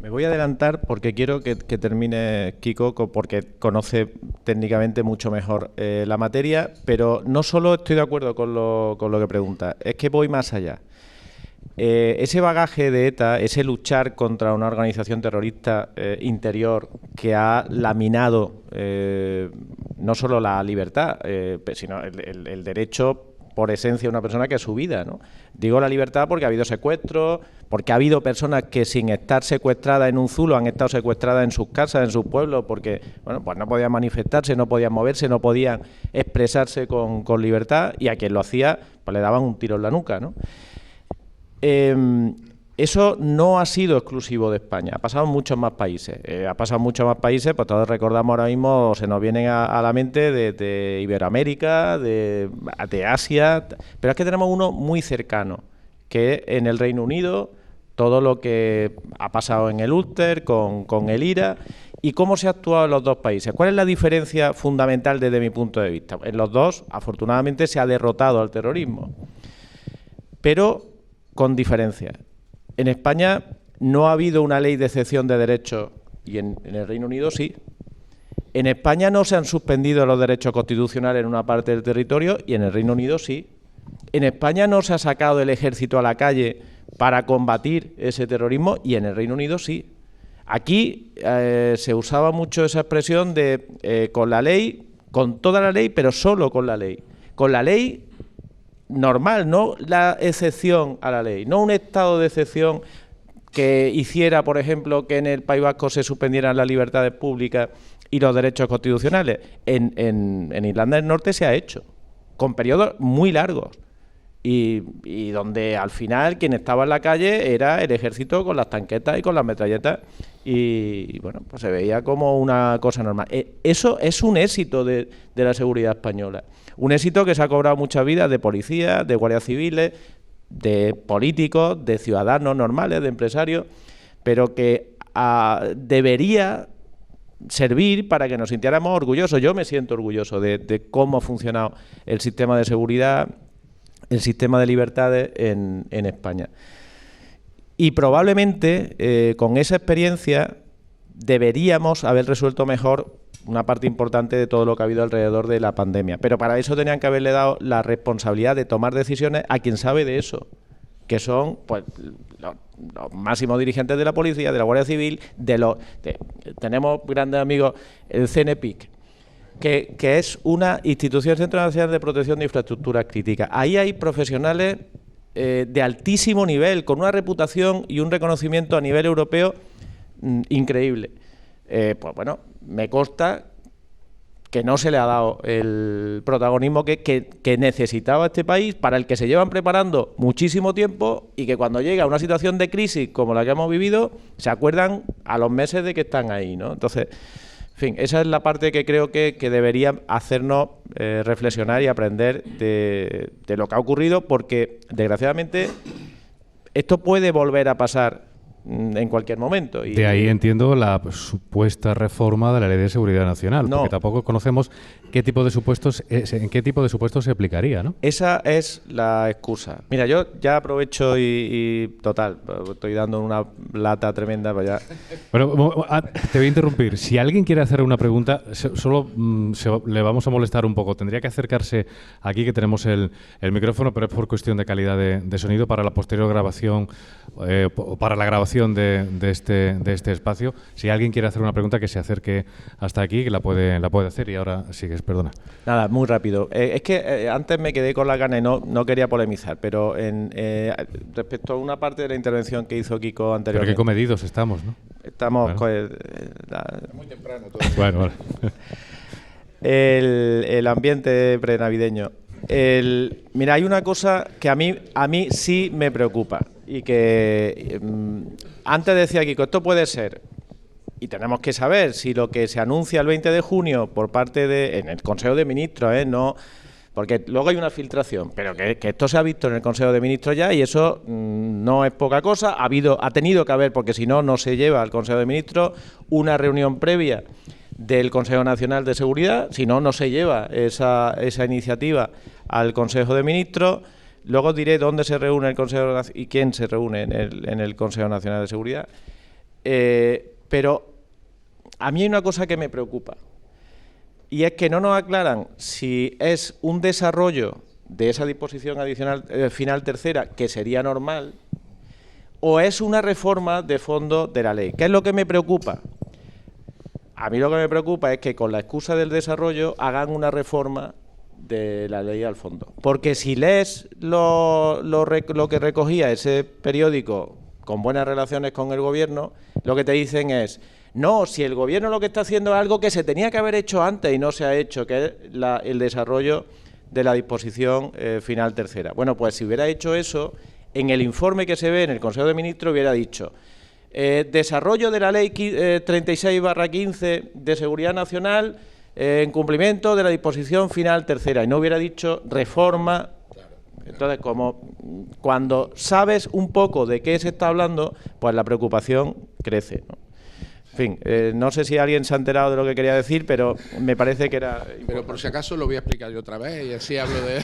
Me voy a adelantar porque quiero que termine Kiko, porque conoce técnicamente mucho mejor la materia, pero no solo estoy de acuerdo con lo que pregunta, es que voy más allá. Ese bagaje de ETA, ese luchar contra una organización terrorista interior que ha laminado no solo la libertad, sino el derecho por esencia de una persona, que es su vida, ¿no? Digo la libertad porque ha habido secuestros, porque ha habido personas que sin estar secuestradas en un zulo han estado secuestradas en sus casas, en sus pueblos, porque bueno, pues no podían manifestarse, no podían moverse, no podían expresarse con libertad, y a quien lo hacía pues le daban un tiro en la nuca, ¿no? Eso no ha sido exclusivo de España, ha pasado en muchos más países. Pues todos recordamos ahora mismo, se nos vienen a la mente de Iberoamérica, de Asia, pero es que tenemos uno muy cercano, que en el Reino Unido, todo lo que ha pasado en el Ulster, con el IRA, y cómo se ha actuado en los dos países. ¿Cuál es la diferencia fundamental desde mi punto de vista? En los dos, afortunadamente, se ha derrotado al terrorismo, pero con diferencias. En España no ha habido una ley de excepción de derechos y en el Reino Unido sí. En España no se han suspendido los derechos constitucionales en una parte del territorio y en el Reino Unido sí. En España no se ha sacado el ejército a la calle para combatir ese terrorismo y en el Reino Unido sí. Aquí se usaba mucho esa expresión de con la ley, con toda la ley, pero solo con la ley. Con la ley normal, no la excepción a la ley, no un estado de excepción que hiciera, por ejemplo, que en el País Vasco se suspendieran las libertades públicas y los derechos constitucionales. En Irlanda del Norte se ha hecho, con periodos muy largos. Y donde al final quien estaba en la calle era el ejército con las tanquetas y con las metralletas y bueno, pues se veía como una cosa normal. Eso es un éxito de la seguridad española, un éxito que se ha cobrado muchas vidas de policías, de guardias civiles, de políticos, de ciudadanos normales, de empresarios, pero que debería servir para que nos sintiéramos orgullosos. Yo me siento orgulloso de cómo ha funcionado el sistema de seguridad, el sistema de libertades en España. Y probablemente con esa experiencia deberíamos haber resuelto mejor una parte importante de todo lo que ha habido alrededor de la pandemia. Pero para eso tenían que haberle dado la responsabilidad de tomar decisiones a quien sabe de eso, que son pues los máximos dirigentes de la policía, de la Guardia Civil, tenemos grandes amigos, el CNPIC, que es una institución Centro Nacional de Protección de Infraestructuras Críticas. Ahí hay profesionales de altísimo nivel, con una reputación y un reconocimiento a nivel europeo increíble. Pues bueno, me consta que no se le ha dado el protagonismo que necesitaba este país, para el que se llevan preparando muchísimo tiempo y que cuando llega una situación de crisis como la que hemos vivido, se acuerdan a los meses de que están ahí, ¿no? Entonces, en fin, esa es la parte que creo que debería hacernos reflexionar y aprender de lo que ha ocurrido, porque desgraciadamente esto puede volver a pasar en cualquier momento. De ahí entiendo la supuesta reforma de la Ley de Seguridad Nacional, porque tampoco conocemos qué tipo de supuestos, en qué tipo de supuestos se aplicaría, ¿no? Esa es la excusa. Mira, yo ya aprovecho y total, estoy dando una lata tremenda para allá. Bueno, te voy a interrumpir. Si alguien quiere hacer una pregunta, solo le vamos a molestar un poco. Tendría que acercarse aquí, que tenemos el micrófono, pero es por cuestión de calidad de sonido para la posterior grabación, para la grabación de este espacio. Si alguien quiere hacer una pregunta, que se acerque hasta aquí, que la puede hacer. Y ahora sigues, perdona. Nada, muy rápido. Es que antes me quedé con la gana y no quería polemizar, pero respecto a una parte de la intervención que hizo Kiko anteriormente. Pero qué comedidos estamos, ¿no? Estamos... Bueno. Muy temprano todo. Bueno. El ambiente prenavideño. Mira, hay una cosa que a mí sí me preocupa y que antes decía Kiko, esto puede ser, y tenemos que saber si lo que se anuncia el 20 de junio por parte en el Consejo de Ministros, no, porque luego hay una filtración, pero que esto se ha visto en el Consejo de Ministros ya, y eso no es poca cosa. Ha tenido que haber, porque si no se lleva al Consejo de Ministros, una reunión previa del Consejo Nacional de Seguridad, si no se lleva esa iniciativa al Consejo de Ministros. Luego diré dónde se reúne el Consejo y quién se reúne en el Consejo Nacional de Seguridad. Pero a mí hay una cosa que me preocupa, y es que no nos aclaran si es un desarrollo de esa disposición adicional final tercera, que sería normal, o es una reforma de fondo de la ley. ¿Qué es lo que me preocupa? A mí lo que me preocupa es que con la excusa del desarrollo hagan una reforma de la ley al fondo. Porque si lees lo que recogía ese periódico con buenas relaciones con el gobierno, lo que te dicen es, no, si el gobierno lo que está haciendo es algo que se tenía que haber hecho antes y no se ha hecho, que es el desarrollo de la disposición final tercera. Bueno, pues si hubiera hecho eso, en el informe que se ve en el Consejo de Ministros hubiera dicho desarrollo de la ley 36/15 de Seguridad Nacional en cumplimiento de la disposición final tercera, y no hubiera dicho reforma. Entonces, como cuando sabes un poco de qué se está hablando, pues la preocupación crece, ¿no? fin, no sé si alguien se ha enterado de lo que quería decir, pero me parece que era importante. Pero por si acaso lo voy a explicar yo otra vez y así hablo de...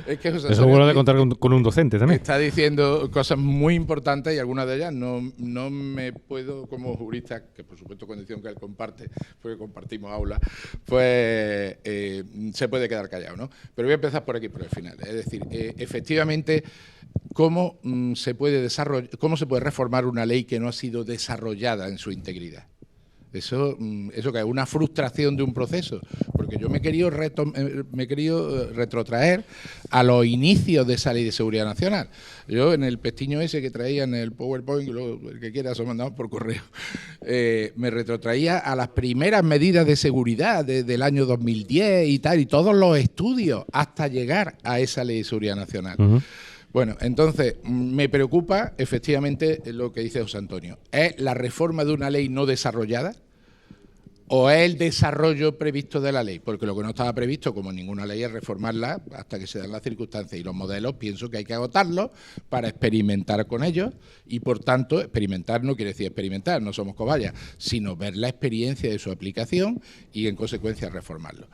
Es que José Eso es bueno de contar con un docente también. está diciendo cosas muy importantes y algunas de ellas no me puedo, como jurista, que por supuesto condición que él comparte, porque compartimos aula, pues se puede quedar callado, ¿no? Pero voy a empezar por aquí, por el final. Es decir, efectivamente, ¿cómo se puede reformar una ley que no ha sido desarrollada en su integridad? Eso que es una frustración de un proceso, porque yo me he querido retrotraer a los inicios de esa Ley de Seguridad Nacional. Yo en el pestiño ese que traía en el PowerPoint, luego el que quiera se lo mandamos por correo, me retrotraía a las primeras medidas de seguridad del año 2010 y tal, y todos los estudios hasta llegar a esa Ley de Seguridad Nacional. Bueno, entonces, me preocupa efectivamente lo que dice José Antonio. ¿Es la reforma de una ley no desarrollada o es el desarrollo previsto de la ley? Porque lo que no estaba previsto, como ninguna ley, es reformarla hasta que se dan las circunstancias. Y los modelos pienso que hay que agotarlos para experimentar con ellos y, por tanto, experimentar no quiere decir experimentar, no somos cobayas, sino ver la experiencia de su aplicación y, en consecuencia, reformarlo.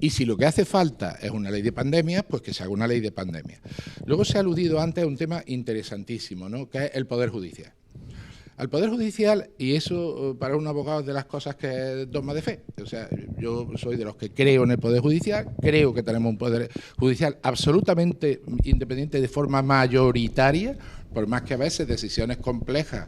Y si lo que hace falta es una ley de pandemias, pues que se haga una ley de pandemias. Luego se ha aludido antes a un tema interesantísimo, ¿no?, que es el Poder Judicial. Al Poder Judicial, y eso para un abogado es de las cosas que es dogma de fe. O sea, yo soy de los que creo en el Poder Judicial, creo que tenemos un Poder Judicial absolutamente independiente de forma mayoritaria, por más que a veces decisiones complejas,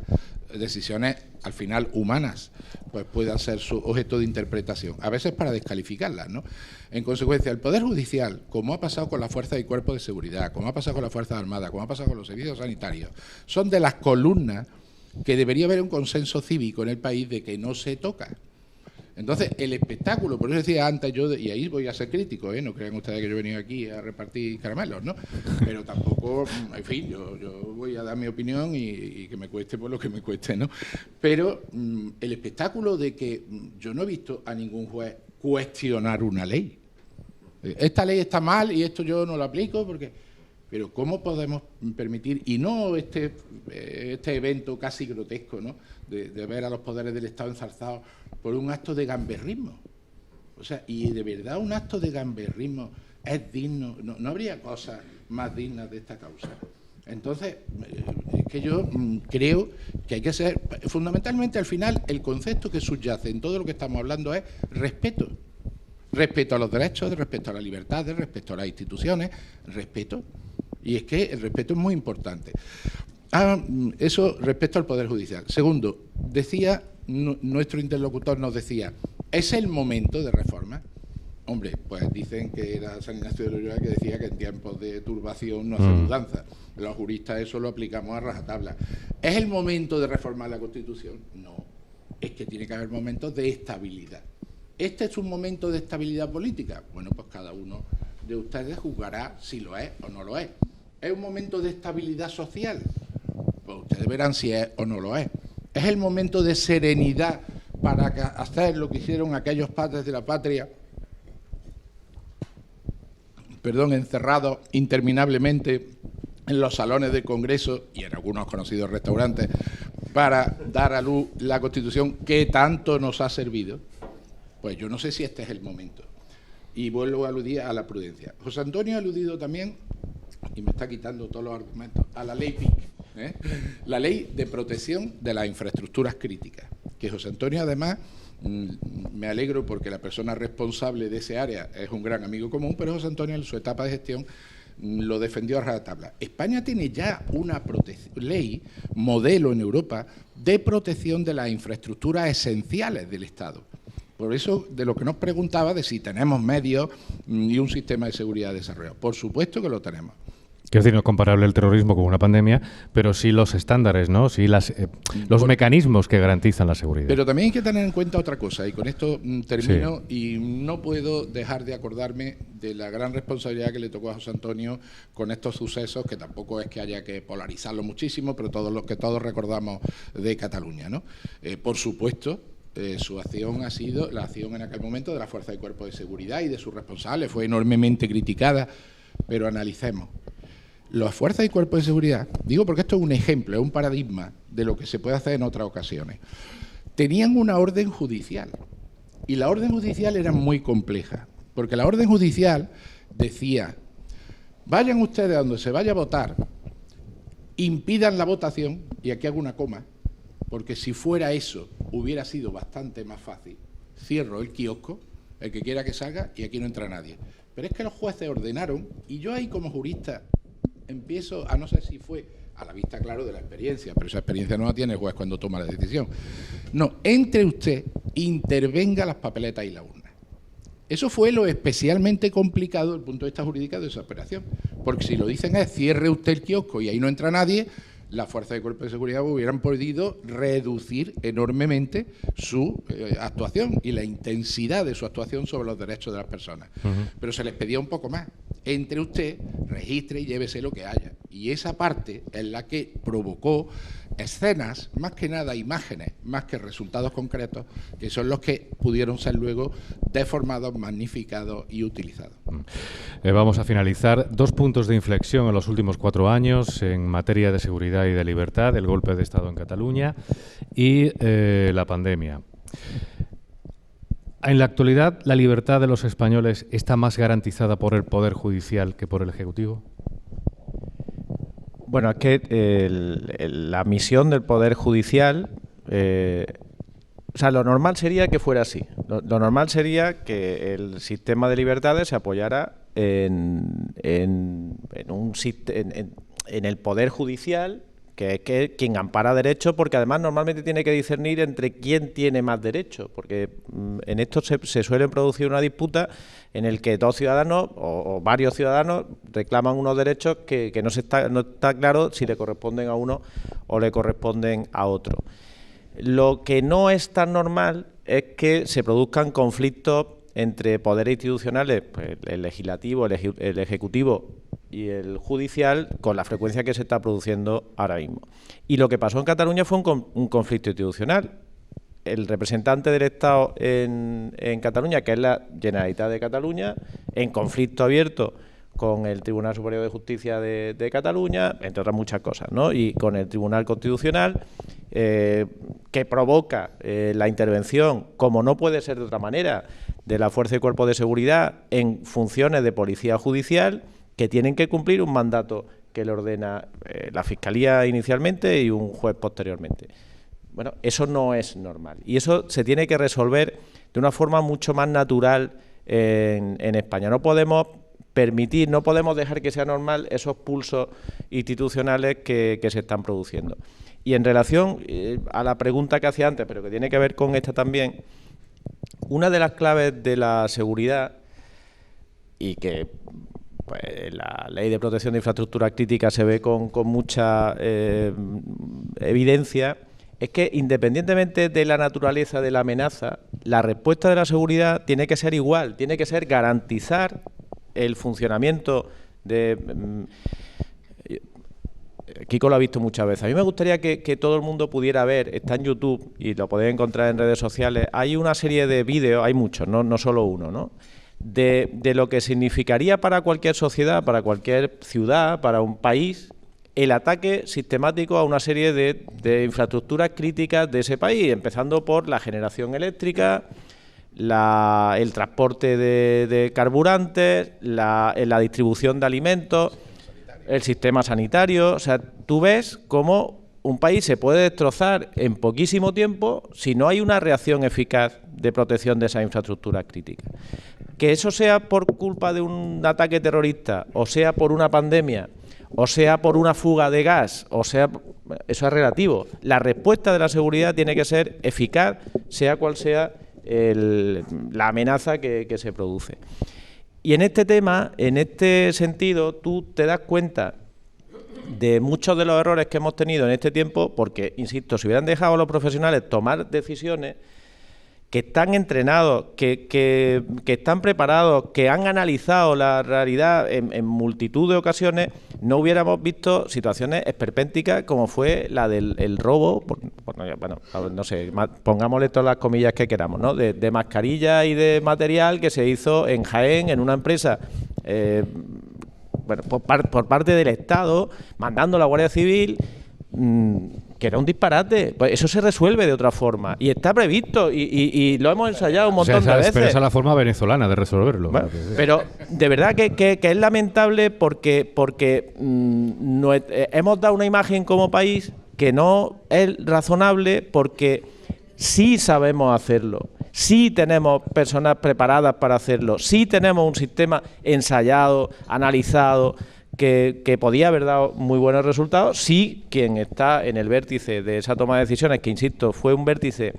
decisiones al final humanas, pues puedan ser su objeto de interpretación, a veces para descalificarlas, ¿no? En consecuencia, el Poder Judicial, como ha pasado con las fuerzas y cuerpos de seguridad, como ha pasado con las Fuerzas Armadas, como ha pasado con los servicios sanitarios, son de las columnas que debería haber un consenso cívico en el país de que no se toca. Entonces, el espectáculo, por eso decía antes yo, y ahí voy a ser crítico, no crean ustedes que yo he venido aquí a repartir caramelos, ¿no? Pero tampoco, en fin, yo voy a dar mi opinión y que me cueste por lo que me cueste, ¿no? Pero el espectáculo de que yo no he visto a ningún juez cuestionar una ley. Esta ley está mal y esto yo no lo aplico porque... Pero ¿cómo podemos permitir, y no este evento casi grotesco, ¿no?, de ver a los poderes del Estado enzarzados por un acto de gamberrismo? O sea, y de verdad un acto de gamberrismo es digno, no habría cosas más dignas de esta causa. Entonces, es que yo creo que hay que ser, fundamentalmente al final, el concepto que subyace en todo lo que estamos hablando es respeto. Respeto a los derechos, respeto a las libertades, respeto a las instituciones, respeto. Y es que el respeto es muy importante. Eso respecto al Poder Judicial. Segundo, nuestro interlocutor nos decía, ¿es el momento de reforma? Hombre, pues dicen que era San Ignacio de Loyola que decía que en tiempos de turbación no hace mudanza. Los juristas eso lo aplicamos a rajatabla. ¿Es el momento de reformar la Constitución? No, es que tiene que haber momentos de estabilidad. ¿Este es un momento de estabilidad política? Bueno, pues cada uno de ustedes juzgará si lo es o no lo es. ¿Es un momento de estabilidad social? Pues ustedes verán si es o no lo es. ¿Es el momento de serenidad para hacer lo que hicieron aquellos padres de la patria, encerrados interminablemente en los salones de Congreso y en algunos conocidos restaurantes para dar a luz la Constitución que tanto nos ha servido? Pues yo no sé si este es el momento. Y vuelvo a aludir a la prudencia. José Antonio ha aludido también, y me está quitando todos los argumentos, a la ley PIC, la Ley de Protección de las Infraestructuras Críticas, que José Antonio además, me alegro porque la persona responsable de ese área es un gran amigo común, pero José Antonio en su etapa de gestión lo defendió a rajatabla. España tiene ya una ley modelo en Europa de protección de las infraestructuras esenciales del Estado. Por eso, de lo que nos preguntaba, de si tenemos medios y un sistema de seguridad desarrollado. Por supuesto que lo tenemos. Quiero decir, no es comparable el terrorismo con una pandemia, pero sí los estándares, ¿no? Sí los mecanismos que garantizan la seguridad. Pero también hay que tener en cuenta otra cosa, y con esto termino, y no puedo dejar de acordarme de la gran responsabilidad que le tocó a José Antonio con estos sucesos, que tampoco es que haya que polarizarlo muchísimo, pero todos recordamos de Cataluña, ¿no? Por supuesto, su acción ha sido la acción en aquel momento de la Fuerza y Cuerpo de Seguridad y de sus responsables, fue enormemente criticada, pero analicemos. Las Fuerzas y Cuerpos de Seguridad, digo porque esto es un ejemplo, es un paradigma de lo que se puede hacer en otras ocasiones, tenían una orden judicial. Y la orden judicial era muy compleja, porque la orden judicial decía: vayan ustedes a donde se vaya a votar, impidan la votación, y aquí hago una coma, porque si fuera eso hubiera sido bastante más fácil. Cierro el kiosco, el que quiera que salga, y aquí no entra nadie. Pero es que los jueces ordenaron, y yo ahí como jurista empiezo a, no sé si fue a la vista, claro, de la experiencia, pero esa experiencia no la tiene el juez cuando toma la decisión. No, entre usted, intervenga las papeletas y la urna. Eso fue lo especialmente complicado desde el punto de vista jurídico de esa operación, porque si lo dicen es cierre usted el kiosco y ahí no entra nadie, las fuerzas de cuerpo de seguridad hubieran podido reducir enormemente su actuación y la intensidad de su actuación sobre los derechos de las personas. Pero se les pedía un poco más. Entre usted, registre y llévese lo que haya. Y esa parte es la que provocó escenas, más que nada imágenes, más que resultados concretos, que son los que pudieron ser luego deformados, magnificados y utilizados. Vamos a finalizar. 2 puntos de inflexión en los últimos 4 años en materia de seguridad y de libertad: el golpe de Estado en Cataluña y la pandemia. En la actualidad, ¿la libertad de los españoles está más garantizada por el Poder Judicial que por el Ejecutivo? Bueno, es que la misión del Poder Judicial, o sea, lo normal sería que fuera así. Lo normal sería que el sistema de libertades se apoyara en el Poder Judicial, que es quien ampara derechos, porque además normalmente tiene que discernir entre quién tiene más derechos, porque en esto se suele producir una disputa en el que 2 ciudadanos o varios ciudadanos reclaman unos derechos que no está claro si le corresponden a uno o le corresponden a otro. Lo que no es tan normal es que se produzcan conflictos entre poderes institucionales, pues el legislativo, el ejecutivo y el judicial, con la frecuencia que se está produciendo ahora mismo. Y lo que pasó en Cataluña fue un conflicto institucional. El representante del Estado en Cataluña, que es la Generalitat de Cataluña, en conflicto abierto con el Tribunal Superior de Justicia de Cataluña, entre otras muchas cosas, ¿no? Y con el Tribunal Constitucional, que provoca la intervención, como no puede ser de otra manera, de la Fuerza y Cuerpo de Seguridad en funciones de policía judicial, que tienen que cumplir un mandato que le ordena la Fiscalía inicialmente y un juez posteriormente. Bueno, eso no es normal. Y eso se tiene que resolver de una forma mucho más natural en España. No podemos permitir, no podemos dejar que sea normal esos pulsos institucionales que se están produciendo. Y en relación a la pregunta que hacía antes, pero que tiene que ver con esta también, una de las claves de la seguridad, y que pues, la Ley de Protección de Infraestructuras Críticas se ve con mucha evidencia, es que independientemente de la naturaleza de la amenaza, la respuesta de la seguridad tiene que ser igual, tiene que ser garantizar el funcionamiento de... Kiko lo ha visto muchas veces. A mí me gustaría que todo el mundo pudiera ver, está en YouTube y lo podéis encontrar en redes sociales, hay una serie de vídeos, hay muchos, no solo uno, ¿no? De lo que significaría para cualquier sociedad, para cualquier ciudad, para un país, el ataque sistemático a una serie de infraestructuras críticas de ese país, empezando por la generación eléctrica, el transporte de carburantes, la distribución de alimentos, el sistema sanitario. O sea, tú ves cómo un país se puede destrozar en poquísimo tiempo si no hay una reacción eficaz de protección de esas infraestructuras críticas. Que eso sea por culpa de un ataque terrorista, o sea por una pandemia, o sea por una fuga de gas, o sea, eso es relativo. La respuesta de la seguridad tiene que ser eficaz, sea cual sea la amenaza que se produce. Y en este tema, en este sentido, tú te das cuenta de muchos de los errores que hemos tenido en este tiempo, porque, insisto, si hubieran dejado a los profesionales tomar decisiones, que están entrenados, que están preparados, que han analizado la realidad en multitud de ocasiones, no hubiéramos visto situaciones esperpénticas como fue la del robo, bueno, no sé, pongámosle todas las comillas que queramos, ¿no? De mascarillas y de material que se hizo en Jaén, en una empresa bueno, por parte del Estado, mandando a la Guardia Civil, que era un disparate. Pues eso se resuelve de otra forma y está previsto y lo hemos ensayado un montón de veces. Pero esa es la forma venezolana de resolverlo. Bueno, pero de verdad que es lamentable porque hemos dado una imagen como país que no es razonable, porque sí sabemos hacerlo, sí tenemos personas preparadas para hacerlo, sí tenemos un sistema ensayado, analizado, que podía haber dado muy buenos resultados si quien está en el vértice de esa toma de decisiones, que insisto, fue un vértice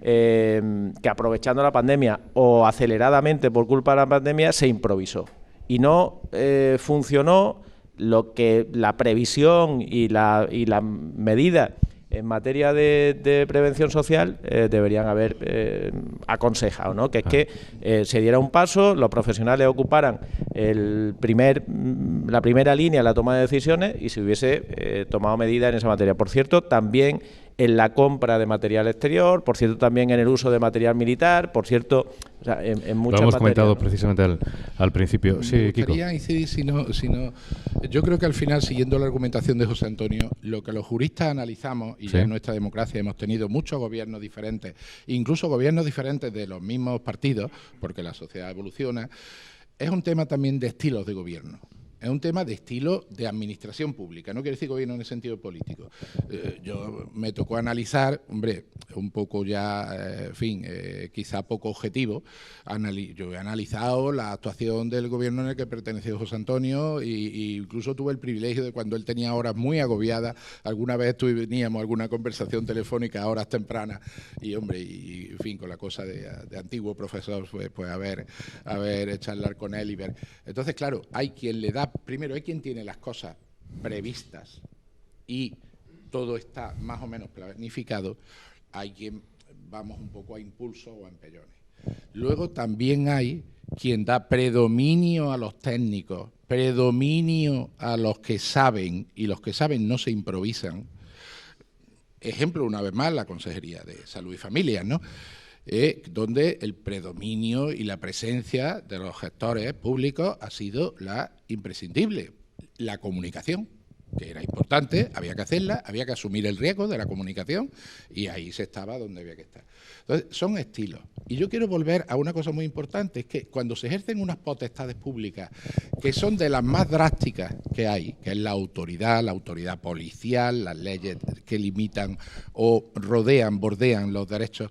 que aprovechando la pandemia o aceleradamente por culpa de la pandemia se improvisó y no funcionó lo que la previsión y la medida en materia de prevención social deberían haber aconsejado, ¿no? Que es que se diera un paso, los profesionales ocuparan la primera línea en la toma de decisiones y se hubiese tomado medidas en esa materia. Por cierto, también en la compra de material exterior, por cierto, también en el uso de material militar, por cierto, o sea, en muchas lo hemos materias, comentado, ¿no? Precisamente al principio. Sí, Me Kiko. gustaría incidir, yo creo que al final, siguiendo la argumentación de José Antonio, lo que los juristas analizamos, y Sí. ya en nuestra democracia hemos tenido muchos gobiernos diferentes, incluso gobiernos diferentes de los mismos partidos, porque la sociedad evoluciona, es un tema también de estilos de gobierno. Es un tema de estilo de administración pública, no quiere decir gobierno en el sentido político. Yo me tocó analizar, hombre, un poco ya, quizá poco objetivo. Yo he analizado la actuación del gobierno en el que perteneció José Antonio y incluso tuve el privilegio de, cuando él tenía horas muy agobiadas, alguna vez teníamos alguna conversación telefónica a horas tempranas y, hombre, en fin, con la cosa de antiguo profesor, pues a ver, charlar con él y ver. Entonces, claro, hay quien le da. Primero, hay quien tiene las cosas previstas y todo está más o menos planificado. Hay quien vamos un poco a impulso o a empellones. Luego también hay quien da predominio a los técnicos, predominio a los que saben, y los que saben no se improvisan. Ejemplo, una vez más, la Consejería de Salud y Familias, ¿no? Donde el predominio y la presencia de los gestores públicos ha sido la imprescindible. La comunicación, que era importante, había que hacerla, había que asumir el riesgo de la comunicación y ahí se estaba donde había que estar. Entonces, son estilos. Y yo quiero volver a una cosa muy importante, es que cuando se ejercen unas potestades públicas que son de las más drásticas que hay, que es la autoridad policial, las leyes que limitan o bordean los derechos,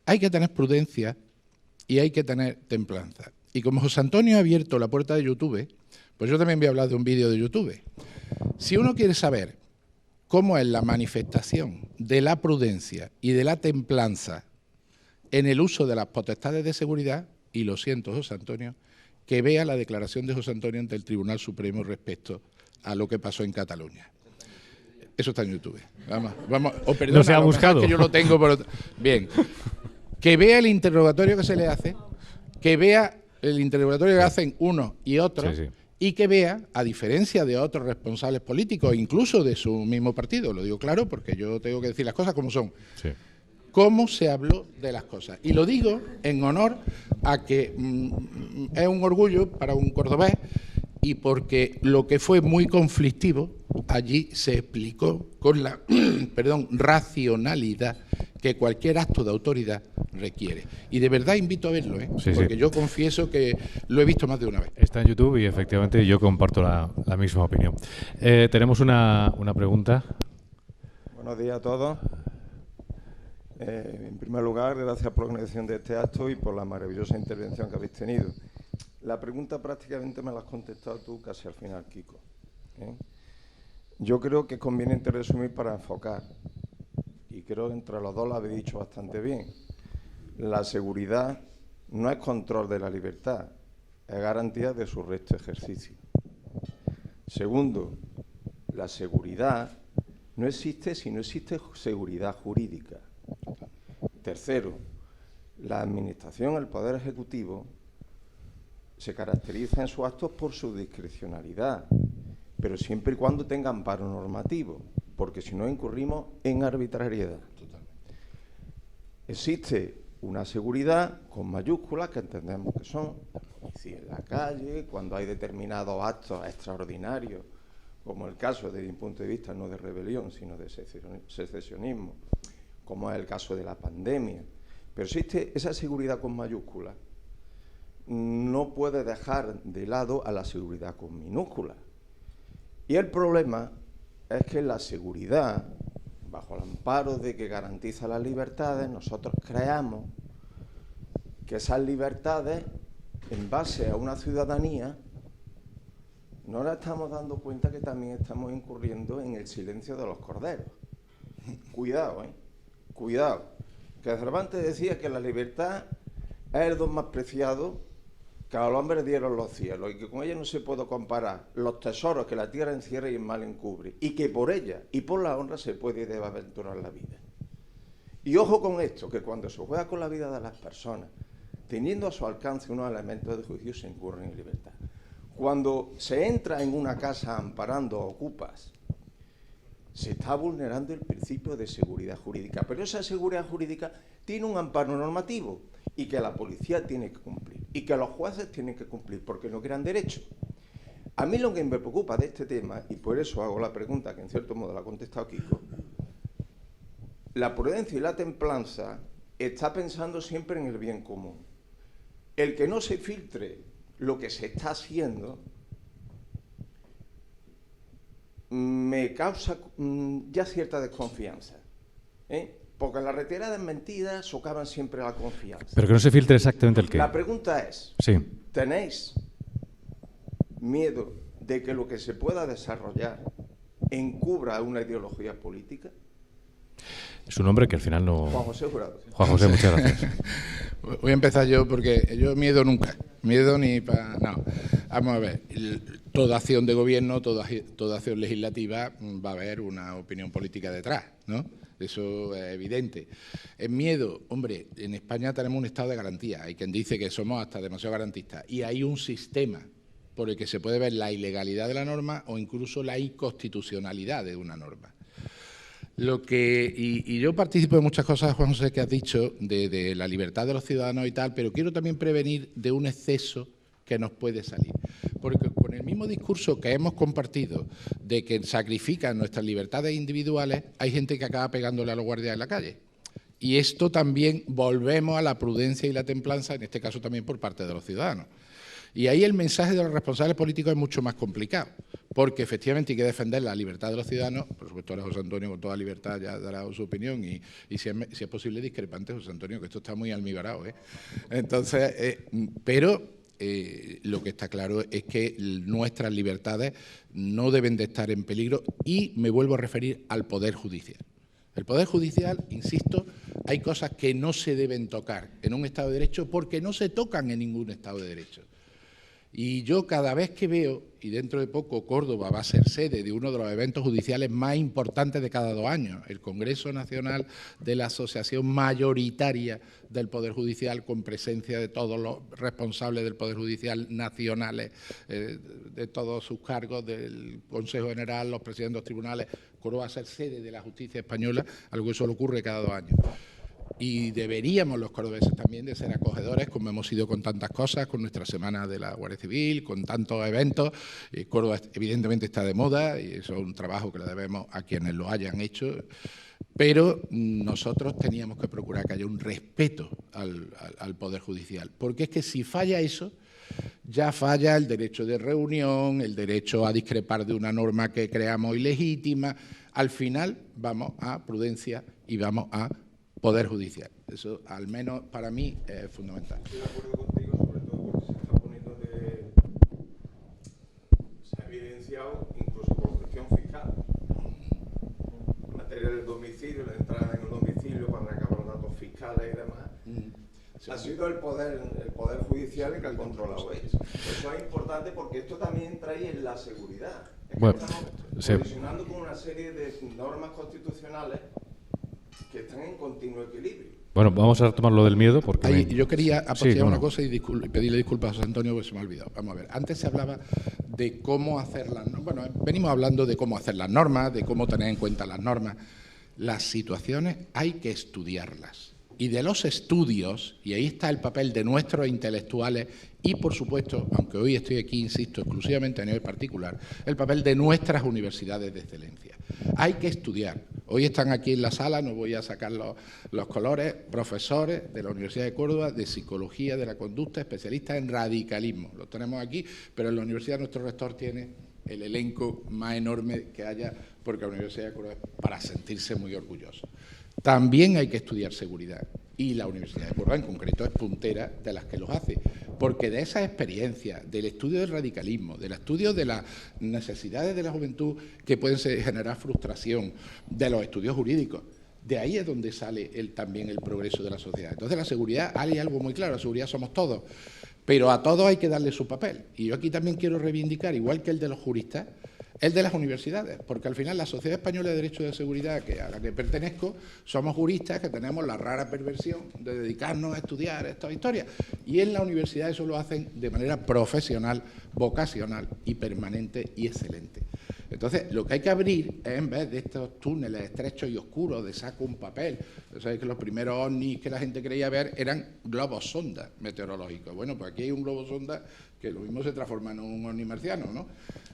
hay que tener prudencia y hay que tener templanza. Y como José Antonio ha abierto la puerta de YouTube, pues yo también voy a hablar de un vídeo de YouTube. Si uno quiere saber cómo es la manifestación de la prudencia y de la templanza en el uso de las potestades de seguridad, y lo siento, José Antonio, que vea la declaración de José Antonio ante el Tribunal Supremo respecto a lo que pasó en Cataluña. Eso está en YouTube. Vamos. Perdona, no se ha buscado. Que yo lo tengo por bien. Que vea el interrogatorio que se le hace, que vea el interrogatorio que hacen unos y otros, Sí. y que vea, a diferencia de otros responsables políticos, incluso de su mismo partido, lo digo claro porque yo tengo que decir las cosas como son, Sí. cómo se habló de las cosas. Y lo digo en honor a que es un orgullo para un cordobés y porque lo que fue muy conflictivo allí se explicó con la racionalidad que cualquier acto de autoridad requiere. Y de verdad invito a verlo, porque yo confieso que lo he visto más de una vez. Está en YouTube y efectivamente yo comparto la misma opinión. Tenemos una pregunta. Buenos días a todos. En primer lugar, gracias por la organización de este acto y por la maravillosa intervención que habéis tenido. La pregunta prácticamente me la has contestado tú casi al final, Kiko. Yo creo que es conveniente resumir para enfocar. Y creo que entre los dos lo habéis dicho bastante bien. La seguridad no es control de la libertad, es garantía de su recto ejercicio. Segundo, la seguridad no existe si no existe seguridad jurídica. Tercero, la Administración, el Poder Ejecutivo, se caracteriza en sus actos por su discrecionalidad, pero siempre y cuando tenga amparo normativo, porque si no incurrimos en arbitrariedad. Existe una seguridad con mayúsculas que entendemos que son, es decir, en la calle, cuando hay determinados actos extraordinarios como el caso desde mi punto de vista no de rebelión, sino de secesionismo, como es el caso de la pandemia. Pero existe esa seguridad con mayúsculas, no puede dejar de lado a la seguridad con minúsculas. Y el problema es que la seguridad, bajo el amparo de que garantiza las libertades, nosotros creamos que esas libertades, en base a una ciudadanía, no nos estamos dando cuenta que también estamos incurriendo en el silencio de los corderos. Cuidado, cuidado. Que Cervantes decía que la libertad es el don más preciado que a los hombres dieron los cielos y que con ella no se puede comparar los tesoros que la tierra encierra y el mal encubre, y que por ella y por la honra se puede y debe aventurar la vida. Y ojo con esto, que cuando se juega con la vida de las personas, teniendo a su alcance unos elementos de juicio, se incurre en libertad. Cuando se entra en una casa amparando a ocupas, se está vulnerando el principio de seguridad jurídica, pero esa seguridad jurídica tiene un amparo normativo y que la policía tiene que cumplir y que los jueces tienen que cumplir porque no crean derecho. A mí lo que me preocupa de este tema, y por eso hago la pregunta que en cierto modo la ha contestado Kiko, la prudencia y la templanza está pensando siempre en el bien común. El que no se filtre lo que se está haciendo me causa ya cierta desconfianza, porque las retiradas mentiras socavan siempre la confianza. Pero que no se filtre exactamente el qué. La pregunta es, sí. ¿Tenéis miedo de que lo que se pueda desarrollar encubra una ideología política? Es un hombre que al final no... Juan José Jurado. Juan José, muchas gracias. Voy a empezar yo porque yo miedo nunca. Miedo ni para... No. Vamos a ver. Toda acción de gobierno, toda acción legislativa va a haber una opinión política detrás, ¿no? Eso es evidente. El miedo, hombre, en España tenemos un estado de garantía. Hay quien dice que somos hasta demasiado garantistas. Y hay un sistema por el que se puede ver la ilegalidad de la norma o incluso la inconstitucionalidad de una norma. Y yo participo de muchas cosas, Juan José, que has dicho, de la libertad de los ciudadanos y tal, pero quiero también prevenir de un exceso que nos puede salir. Porque con el mismo discurso que hemos compartido de que sacrifican nuestras libertades individuales, hay gente que acaba pegándole a los guardias en la calle. Y esto también volvemos a la prudencia y la templanza, en este caso también por parte de los ciudadanos. Y ahí el mensaje de los responsables políticos es mucho más complicado, porque efectivamente hay que defender la libertad de los ciudadanos. Por supuesto, ahora José Antonio con toda libertad ya dará su opinión y si es posible discrepante, José Antonio, que esto está muy almibarado, ¿eh? Entonces, lo que está claro es que nuestras libertades no deben de estar en peligro y me vuelvo a referir al Poder Judicial. El Poder Judicial, insisto, hay cosas que no se deben tocar en un Estado de Derecho porque no se tocan en ningún Estado de Derecho. Y yo cada vez que veo, y dentro de poco Córdoba va a ser sede de uno de los eventos judiciales más importantes de cada 2 años, el Congreso Nacional de la Asociación Mayoritaria del Poder Judicial, con presencia de todos los responsables del Poder Judicial nacionales, de todos sus cargos, del Consejo General, los presidentes de los tribunales. Córdoba va a ser sede de la justicia española, algo que solo ocurre cada 2 años. Y deberíamos los cordobeses también de ser acogedores, como hemos sido con tantas cosas, con nuestra Semana de la Guardia Civil, con tantos eventos. Córdoba evidentemente está de moda y eso es un trabajo que le debemos a quienes lo hayan hecho, pero nosotros teníamos que procurar que haya un respeto al Poder Judicial, porque es que si falla eso, ya falla el derecho de reunión, el derecho a discrepar de una norma que creamos ilegítima. Al final vamos a prudencia y vamos a Poder Judicial. Eso, al menos para mí, es fundamental. Estoy de acuerdo contigo, sobre todo porque se está poniendo se ha evidenciado incluso por cuestión fiscal. En materia del domicilio, la entrada en el domicilio para recabar los datos fiscales y demás. Ha sido el poder judicial el que ha controlado eso. Eso es importante porque esto también trae en la seguridad. Es que bueno, estamos colisionando con una serie de normas constitucionales que están en continuo equilibrio. Bueno, vamos a retomar lo del miedo porque... Yo quería aportar una cosa y pedirle disculpas a José Antonio porque se me ha olvidado. Vamos a ver, antes se hablaba de cómo hacer las normas. Bueno, venimos hablando de cómo hacer las normas, de cómo tener en cuenta las normas. Las situaciones hay que estudiarlas y de los estudios, y ahí está el papel de nuestros intelectuales y, por supuesto, aunque hoy estoy aquí, insisto, exclusivamente a nivel particular, el papel de nuestras universidades de excelencia. Hay que estudiar. Hoy están aquí en la sala, no voy a sacar los colores, profesores de la Universidad de Córdoba de Psicología de la Conducta, especialistas en radicalismo. Los tenemos aquí, pero en la universidad nuestro rector tiene el elenco más enorme que haya, porque la Universidad de Córdoba es para sentirse muy orgulloso. También hay que estudiar seguridad, y la Universidad de Córdoba en concreto es puntera de las que los hace, porque de esas experiencias, del estudio del radicalismo, del estudio de las necesidades de la juventud que pueden generar frustración, de los estudios jurídicos, de ahí es donde sale también el progreso de la sociedad. Entonces la seguridad, hay algo muy claro, la seguridad somos todos, pero a todos hay que darle su papel. Y yo aquí también quiero reivindicar, igual que el de los juristas, el de las universidades, porque al final la Sociedad Española de Derecho de Seguridad, a la que pertenezco, somos juristas que tenemos la rara perversión de dedicarnos a estudiar estas historias. Y en la universidad eso lo hacen de manera profesional, vocacional y permanente y excelente. Entonces, lo que hay que abrir es, en vez de estos túneles estrechos y oscuros de saco un papel, sabéis que los primeros ovnis que la gente creía ver eran globos sonda meteorológicos. Bueno, pues aquí hay un globo sonda que lo mismo se transforma en un ovni marciano, ¿no?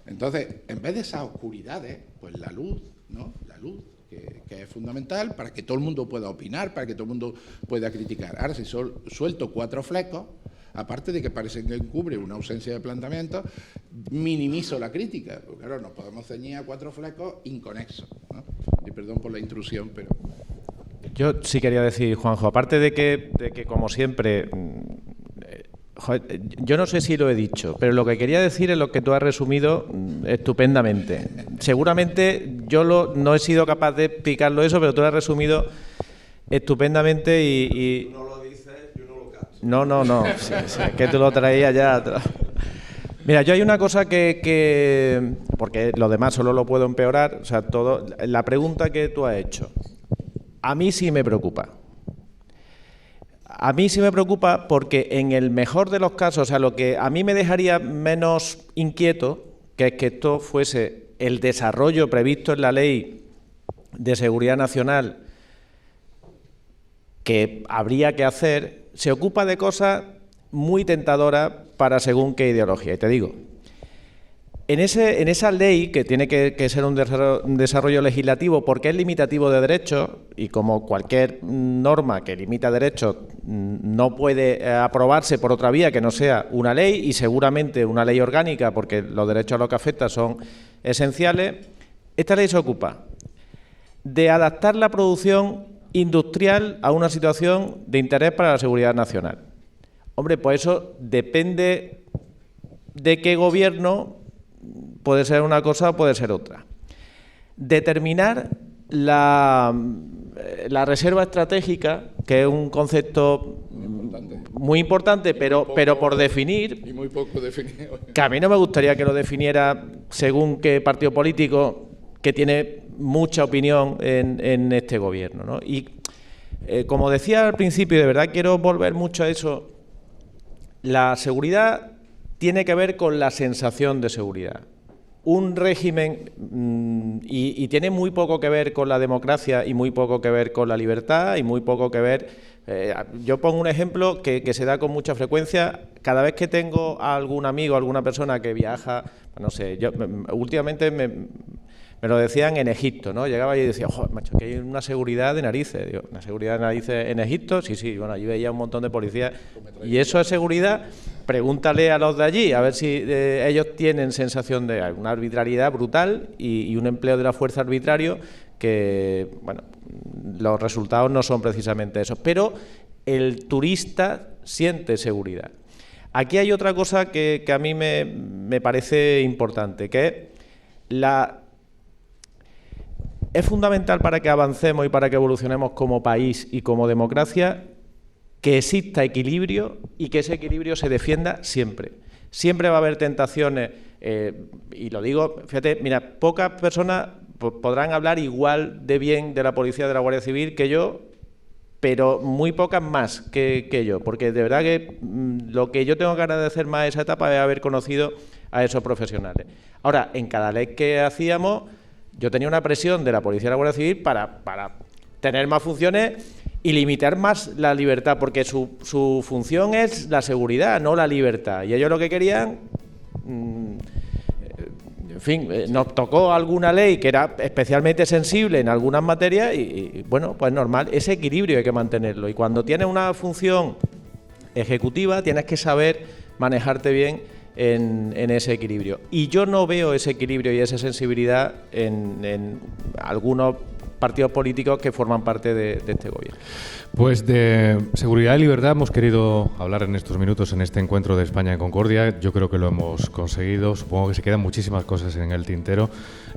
Entonces, en vez de esas oscuridades, pues la luz, ¿no? La luz, que es fundamental para que todo el mundo pueda opinar, para que todo el mundo pueda criticar. Ahora, si suelto 4 flecos, aparte de que parece que encubre una ausencia de planteamiento, minimizo la crítica, porque claro, nos podemos ceñir a 4 flecos inconexos, ¿no? Y perdón por la intrusión, pero... Yo sí quería decir, Juanjo, aparte de que como siempre, joder, yo no sé si lo he dicho, pero lo que quería decir es lo que tú has resumido estupendamente. Seguramente yo no he sido capaz de explicarlo eso, pero tú lo has resumido estupendamente y... No lo dices, yo no lo capto. No, sí, es que tú lo traías ya... Mira, yo hay una cosa que porque lo demás solo lo puedo empeorar, o sea, la pregunta que tú has hecho, a mí sí me preocupa. A mí sí me preocupa porque en el mejor de los casos, o sea, lo que a mí me dejaría menos inquieto, que es que esto fuese el desarrollo previsto en la Ley de Seguridad Nacional que habría que hacer, se ocupa de cosas muy tentadoras para según qué ideología. Y te digo, en esa ley, que tiene que ser un desarrollo legislativo porque es limitativo de derechos, y como cualquier norma que limita derechos no puede aprobarse por otra vía que no sea una ley, y seguramente una ley orgánica, porque los derechos a los que afecta son esenciales, esta ley se ocupa de adaptar la producción industrial a una situación de interés para la seguridad nacional. Hombre, pues eso depende de qué gobierno, puede ser una cosa o puede ser otra. Determinar la reserva estratégica, que es un concepto muy importante, pero por definir, y muy poco definido. Que a mí no me gustaría que lo definiera según qué partido político, que tiene mucha opinión en este gobierno, ¿no? Y como decía al principio, de verdad quiero volver mucho a eso, la seguridad tiene que ver con la sensación de seguridad. Un régimen, y tiene muy poco que ver con la democracia y muy poco que ver con la libertad y muy poco que ver... yo pongo un ejemplo que se da con mucha frecuencia. Cada vez que tengo a algún amigo, alguna persona que viaja, no sé, yo últimamente me lo decían en Egipto, ¿no? Llegaba y decía, joder, macho, que hay una seguridad de narices. Digo, ¿una seguridad de narices en Egipto? Sí, bueno, allí veía un montón de policías. ¿Y eso es seguridad? Pregúntale a los de allí, a ver si ellos tienen sensación de una arbitrariedad brutal y un empleo de la fuerza arbitrario que, bueno, los resultados no son precisamente esos. Pero el turista siente seguridad. Aquí hay otra cosa que a mí me parece importante, que es fundamental para que avancemos y para que evolucionemos como país y como democracia que exista equilibrio y que ese equilibrio se defienda siempre. Siempre va a haber tentaciones, y lo digo, fíjate, mira, pocas personas podrán hablar igual de bien de la policía, de la Guardia Civil que yo, pero muy pocas más que yo, porque de verdad que lo que yo tengo que agradecer más a esa etapa es haber conocido a esos profesionales. Ahora, en cada ley que hacíamos, yo tenía una presión de la policía y la Guardia Civil para tener más funciones y limitar más la libertad, porque su función es la seguridad, no la libertad. Y ellos lo que querían, en fin, nos tocó alguna ley que era especialmente sensible en algunas materias y bueno, pues normal, ese equilibrio hay que mantenerlo. Y cuando tienes una función ejecutiva, tienes que saber manejarte bien en ese equilibrio. Y yo no veo ese equilibrio y esa sensibilidad en algunos partidos políticos que forman parte de este gobierno. Pues de seguridad y libertad hemos querido hablar en estos minutos en este encuentro de España en Concordia. Yo creo que lo hemos conseguido. Supongo que se quedan muchísimas cosas en el tintero,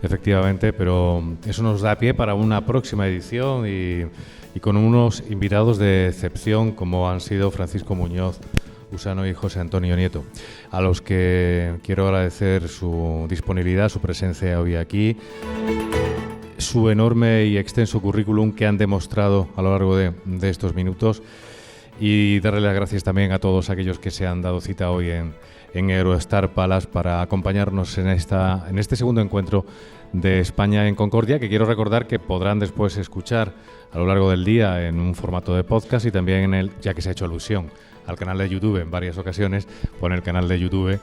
efectivamente, pero eso nos da pie para una próxima edición y con unos invitados de excepción como han sido Francisco Muñoz Usano y José Antonio Nieto, a los que quiero agradecer su disponibilidad, su presencia hoy aquí, su enorme y extenso currículum que han demostrado a lo largo de estos minutos, y darle las gracias también a todos aquellos que se han dado cita hoy en Eurostar Palace para acompañarnos en este segundo encuentro de España en Concordia, que quiero recordar que podrán después escuchar a lo largo del día en un formato de podcast y también ya que se ha hecho alusión al canal de YouTube en varias ocasiones, por el canal de YouTube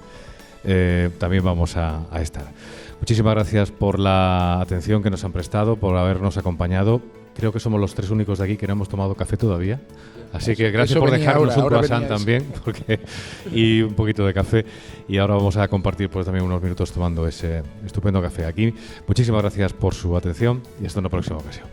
también vamos a estar. Muchísimas gracias por la atención que nos han prestado, por habernos acompañado. Creo que somos los tres únicos de aquí que no hemos tomado café todavía. Así que gracias por dejarnos un croissant también y un poquito de café. Y ahora vamos a compartir pues también unos minutos tomando ese estupendo café aquí. Muchísimas gracias por su atención y hasta una próxima ocasión.